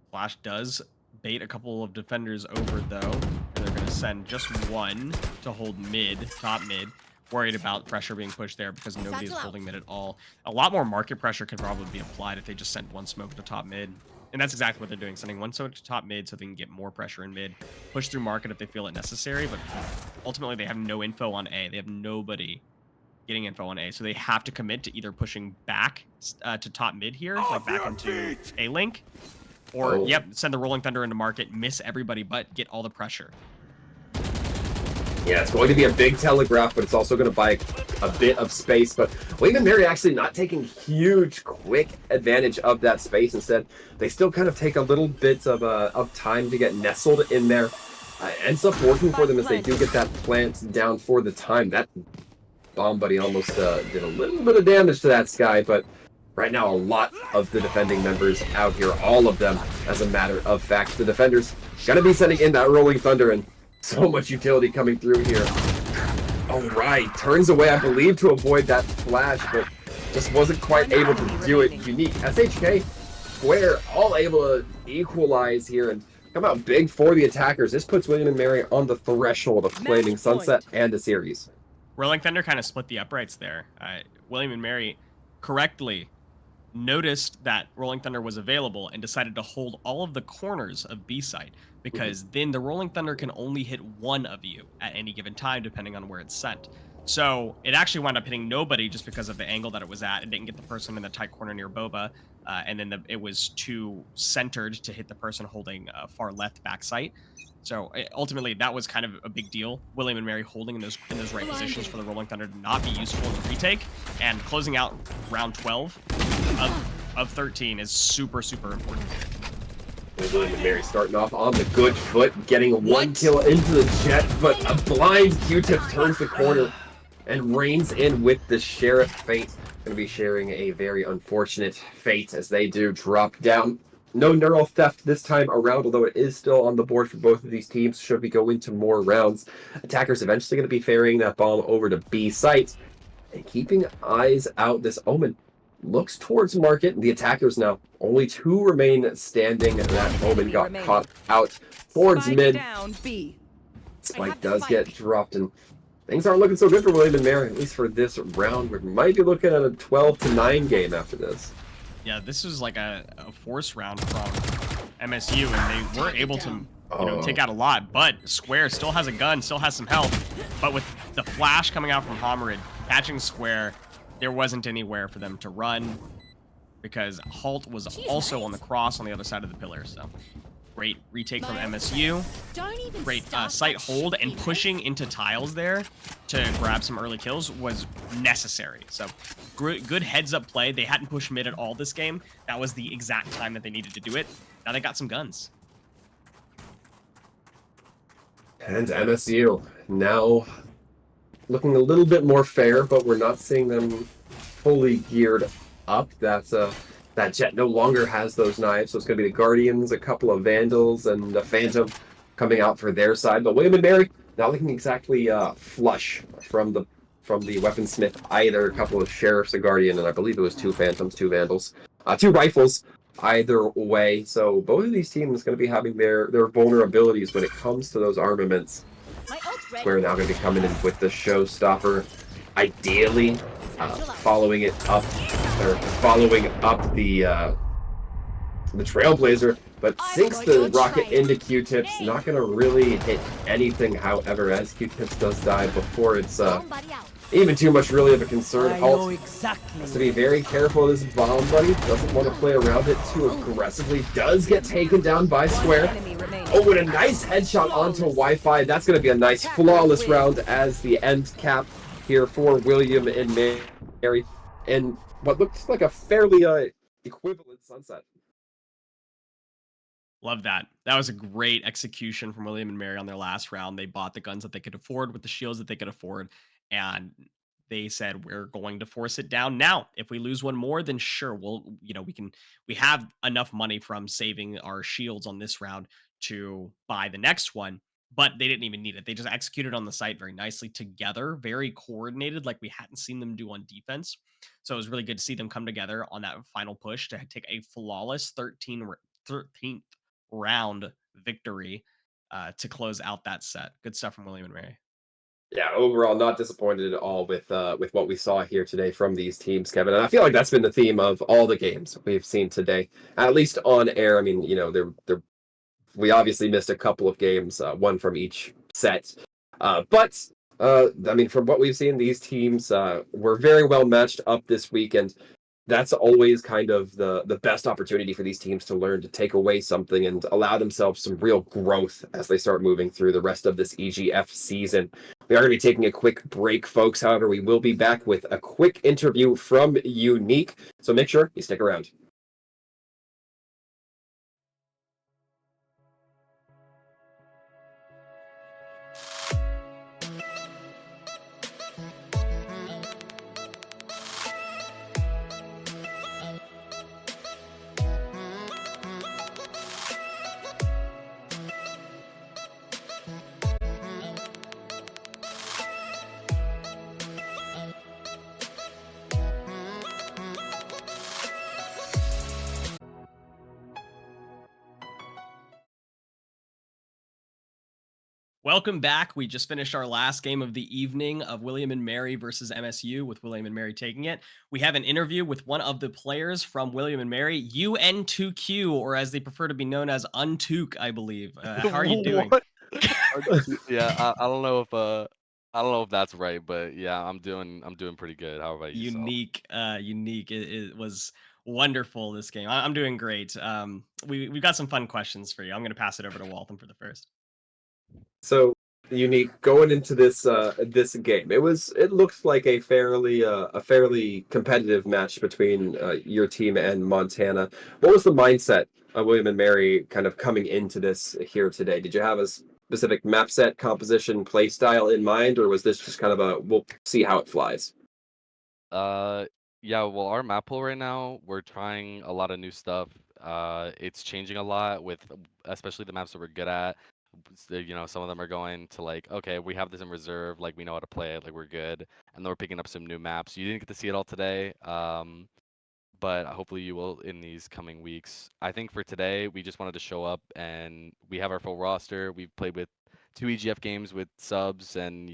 Flash does bait a couple of defenders over, though. And they're going to send just one to hold mid, top mid. Worried about pressure being pushed there because nobody is holding mid at all. A lot more market pressure could probably be applied if they just sent one smoke to top mid. And that's exactly what they're doing, sending one smoke to top mid so they can get more pressure in mid, push through market if they feel it necessary, but ultimately they have no info on A. They have nobody getting info on A, so they have to commit to either pushing back to top mid here, like back into A link, or, send the Rolling Thunder into market, miss everybody, but get all the pressure. Yeah, it's going to be a big telegraph, but it's also going to buy a bit of space. But William and Mary actually not taking huge, quick advantage of that space. Instead, they still kind of take a little bit of time to get nestled in there. Ends up working for them as they do get that plant down for the time. That bomb buddy almost did a little bit of damage to that Sky, but right now a lot of the defending members out here, all of them, as a matter of fact. The defenders going to be sending in that Rolling Thunder, and so much utility coming through here. All right, turns away, I believe, to avoid that flash, but just wasn't quite able to do it. Unique. SHK, Square, all able to equalize here and come out big for the attackers. This puts William and Mary on the threshold of claiming Sunset and the series. Rolling Thunder kind of split the uprights there. William and Mary correctly noticed that Rolling Thunder was available and decided to hold all of the corners of B site, because then the Rolling Thunder can only hit one of you at any given time, depending on where it's sent. So it actually wound up hitting nobody just because of the angle that it was at. It didn't get the person in the tight corner near Boba, and then it was too centered to hit the person holding far left back site. So ultimately, that was kind of a big deal. William and Mary holding in those right positions for the Rolling Thunder to not be useful in the retake, and closing out round 12 of 13 is super, super important. William and Mary starting off on the good foot, getting one kill into the Jet, but a blind Q-Tip turns the corner and reigns in with the Sheriff Fate. Going to be sharing a very unfortunate fate as they do drop down. No neural theft this time around, although it is still on the board for both of these teams should we go into more rounds. Attackers eventually going to be ferrying that bomb over to B site and keeping eyes out. This Omen looks towards market. The attackers now, only 2 remain standing. That Omen got caught out towards mid. Spike does get dropped, and things aren't looking so good for William and Mary, at least for this round. We might be looking at a 12-9 game after this. Yeah, this was like a force round from MSU, and they were able to take out a lot, but Square still has a gun, still has some health. But with the flash coming out from Homerid, catching Square, there wasn't anywhere for them to run because Halt was also on the cross on the other side of the pillar. So great retake from MSU. Great site hold, and pushing into tiles there to grab some early kills was necessary. So good heads-up play. They hadn't pushed mid at all this game. That was the exact time that they needed to do it. Now they got some guns. And MSU now looking a little bit more fair, but we're not seeing them fully geared up. That's that Jet no longer has those knives, so it's going to be the Guardians, a couple of Vandals, and the Phantom coming out for their side. But William and Mary not looking exactly flush from the weaponsmith either. A couple of Sheriffs, a Guardian, and I believe it was two Phantoms, two Vandals, two Rifles either way. So both of these teams going to be having their vulnerabilities when it comes to those armaments. Square now going to be coming in with the showstopper, ideally following up the Trailblazer, but sinks the rocket into Q-Tips, not going to really hit anything. However, as Q-Tips does die before it's even too much really of a concern. Halt has to be very careful of this bomb buddy. Doesn't want to play around it too aggressively. Does get taken down by Square. Oh, and a nice headshot onto Wi-Fi. That's going to be a nice, flawless round as the end cap here for William and Mary. And what looks like a fairly equivalent sunset. Love that. That was a great execution from William and Mary on their last round. They bought the guns that they could afford with the shields that they could afford, and they said we're going to force it down. Now, if we lose one more, then sure, we have enough money from saving our shields on this round to buy the next one. But they didn't even need it. They just executed on the site very nicely together, very coordinated, like we hadn't seen them do on defense. So it was really good to see them come together on that final push to take a flawless 13th round victory to close out that set. Good stuff from William and Mary. Yeah, overall, not disappointed at all with what we saw here today from these teams, Kevin. And I feel like that's been the theme of all the games we've seen today, at least on air. I mean, we obviously missed a couple of games, one from each set, but I mean, from what we've seen, these teams were very well matched up this weekend. That's always kind of the best opportunity for these teams to learn to take away something and allow themselves some real growth as they start moving through the rest of this EGF season. We are going to be taking a quick break, folks. However, we will be back with a quick interview from Unique, so make sure you stick around. Welcome back. We just finished our last game of the evening of William and Mary versus MSU, with William and Mary taking it. We have an interview with one of the players from William and Mary, UN2Q, or as they prefer to be known as Untook, I believe. How are you doing? What? Yeah, I don't know if that's right, but yeah, I'm doing pretty good. How about yourself? Unique. It was wonderful this game. I'm doing great. We've got some fun questions for you. I'm going to pass it over to Waltham for the first. So Unique, going into this game, it looked like a fairly competitive match between your team and Montana. What was the mindset of William and Mary kind of coming into this here today? Did you have a specific map set, composition, play style in mind, or was this just kind of a we'll see how it flies? Uh, yeah, well, our map pool right now, we're trying a lot of new stuff. It's changing a lot with especially the maps that we're good at. So, some of them are going to like, okay, we have this in reserve, like we know how to play it, like we're good, and then we're picking up some new maps. You didn't get to see it all today. But hopefully you will in these coming weeks. I think for today, we just wanted to show up and we have our full roster. We've played with 2 EGF games with subs, and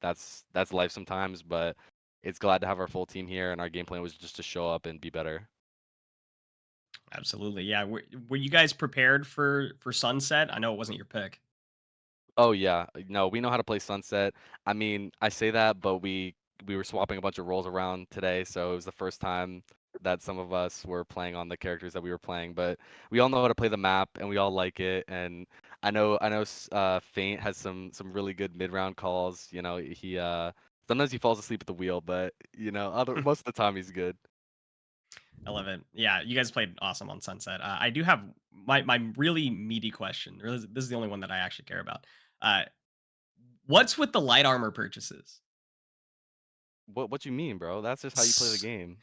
that's life sometimes. But it's glad to have our full team here, and our game plan was just to show up and be better. Absolutely. Yeah. Were you guys prepared for Sunset? I know it wasn't your pick. Oh yeah, no, we know how to play Sunset. I mean, I say that, but we were swapping a bunch of roles around today, so it was the first time that some of us were playing on the characters that we were playing. But we all know how to play the map, and we all like it. And I know, Faint has some really good mid-round calls. He sometimes he falls asleep at the wheel, but other most of the time he's good. I love it. Yeah, you guys played awesome on Sunset. I do have my really meaty question. This is the only one that I actually care about. Uh, what's with the light armor purchases? What you mean, bro? That's just how you play the game.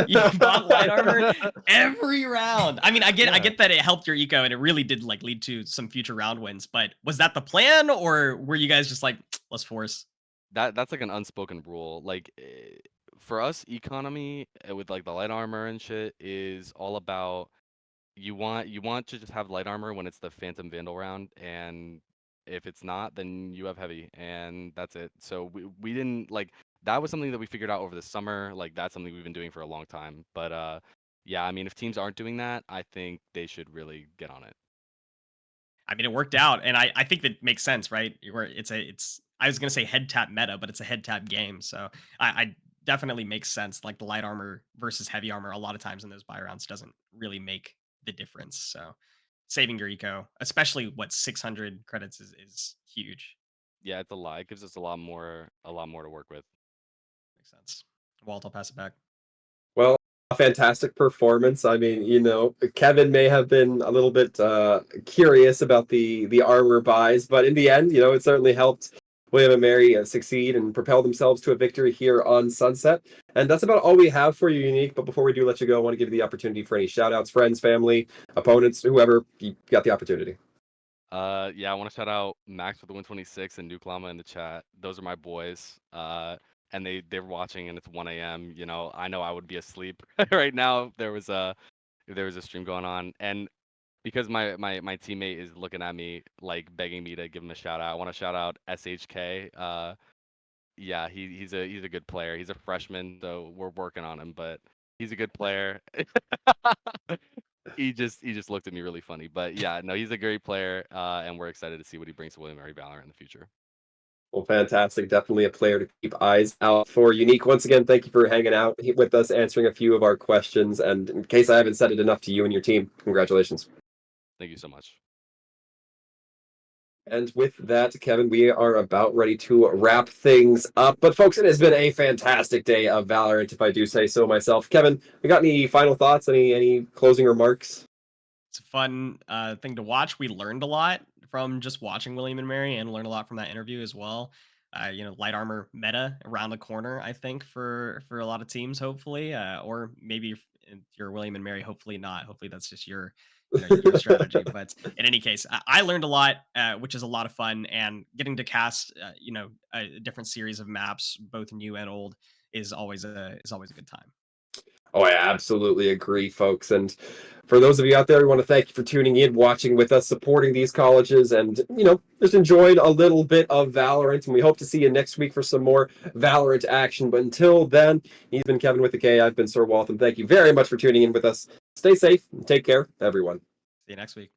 You bought light armor every round. I mean, I Yeah. get that it helped your eco and it really did like lead to some future round wins, but was that the plan or were you guys just like, let's force? That's like an unspoken rule. Like for us, economy with like the light armor and shit is all about you want to just have light armor when it's the Phantom Vandal round, and if it's not, then you have heavy, and that's it. So we didn't like that was something that we figured out over the summer. Like that's something we've been doing for a long time. But yeah, I mean, if teams aren't doing that, I think they should really get on it. I mean, it worked out, and I think that makes sense, right? Where it's I was gonna say head tap meta, but it's a head tap game, so I definitely makes sense. Like the light armor versus heavy armor, a lot of times in those buy rounds doesn't really make the difference. So saving your eco, especially what 600 credits is huge. Yeah, it's a lot. It gives us a lot more to work with. Makes sense. Walt, I'll pass it back. Well, a fantastic performance. I mean, Kevin may have been a little bit curious about the armor buys, but in the end, it certainly helped William and Mary succeed and propel themselves to a victory here on Sunset. And that's about all we have for you, Unique. But before we do let you go, I want to give you the opportunity for any shout outs, friends, family, opponents, whoever. You got the opportunity. Yeah, I want to shout out Max with the 126 and Nuke Llama in the chat. Those are my boys. And they're watching, and it's 1 a.m. I know I would be asleep right now if there was a stream going on, and because my teammate is looking at me like begging me to give him a shout out. I want to shout out SHK. Yeah, he's a good player. He's a freshman, so we're working on him, but he's a good player. He just looked at me really funny, but yeah, no, he's a great player, and we're excited to see what he brings to William Mary Valorant in the future. Well, fantastic. Definitely a player to keep eyes out for. Unique, once again, thank you for hanging out with us, answering a few of our questions. And in case I haven't said it enough to you and your team, congratulations. Thank you so much. And with that, Kevin, we are about ready to wrap things up. But folks, it has been a fantastic day of Valorant, if I do say so myself. Kevin, we got any final thoughts? Any closing remarks? It's a fun thing to watch. We learned a lot from just watching William and Mary, and learned a lot from that interview as well. Light armor meta around the corner, I think, for a lot of teams, hopefully, or maybe if you're William and Mary, hopefully not. Hopefully that's just your strategy. But in any case, I learned a lot, which is a lot of fun, and getting to cast a different series of maps, both new and old, is always a good time. Oh, I absolutely agree, folks. And for those of you out there, we want to thank you for tuning in, watching with us, supporting these colleges, and, just enjoyed a little bit of Valorant. And we hope to see you next week for some more Valorant action. But until then, he's been Kevin with the K. I've been Sir Waltham. Thank you very much for tuning in with us. Stay safe and take care, everyone. See you next week.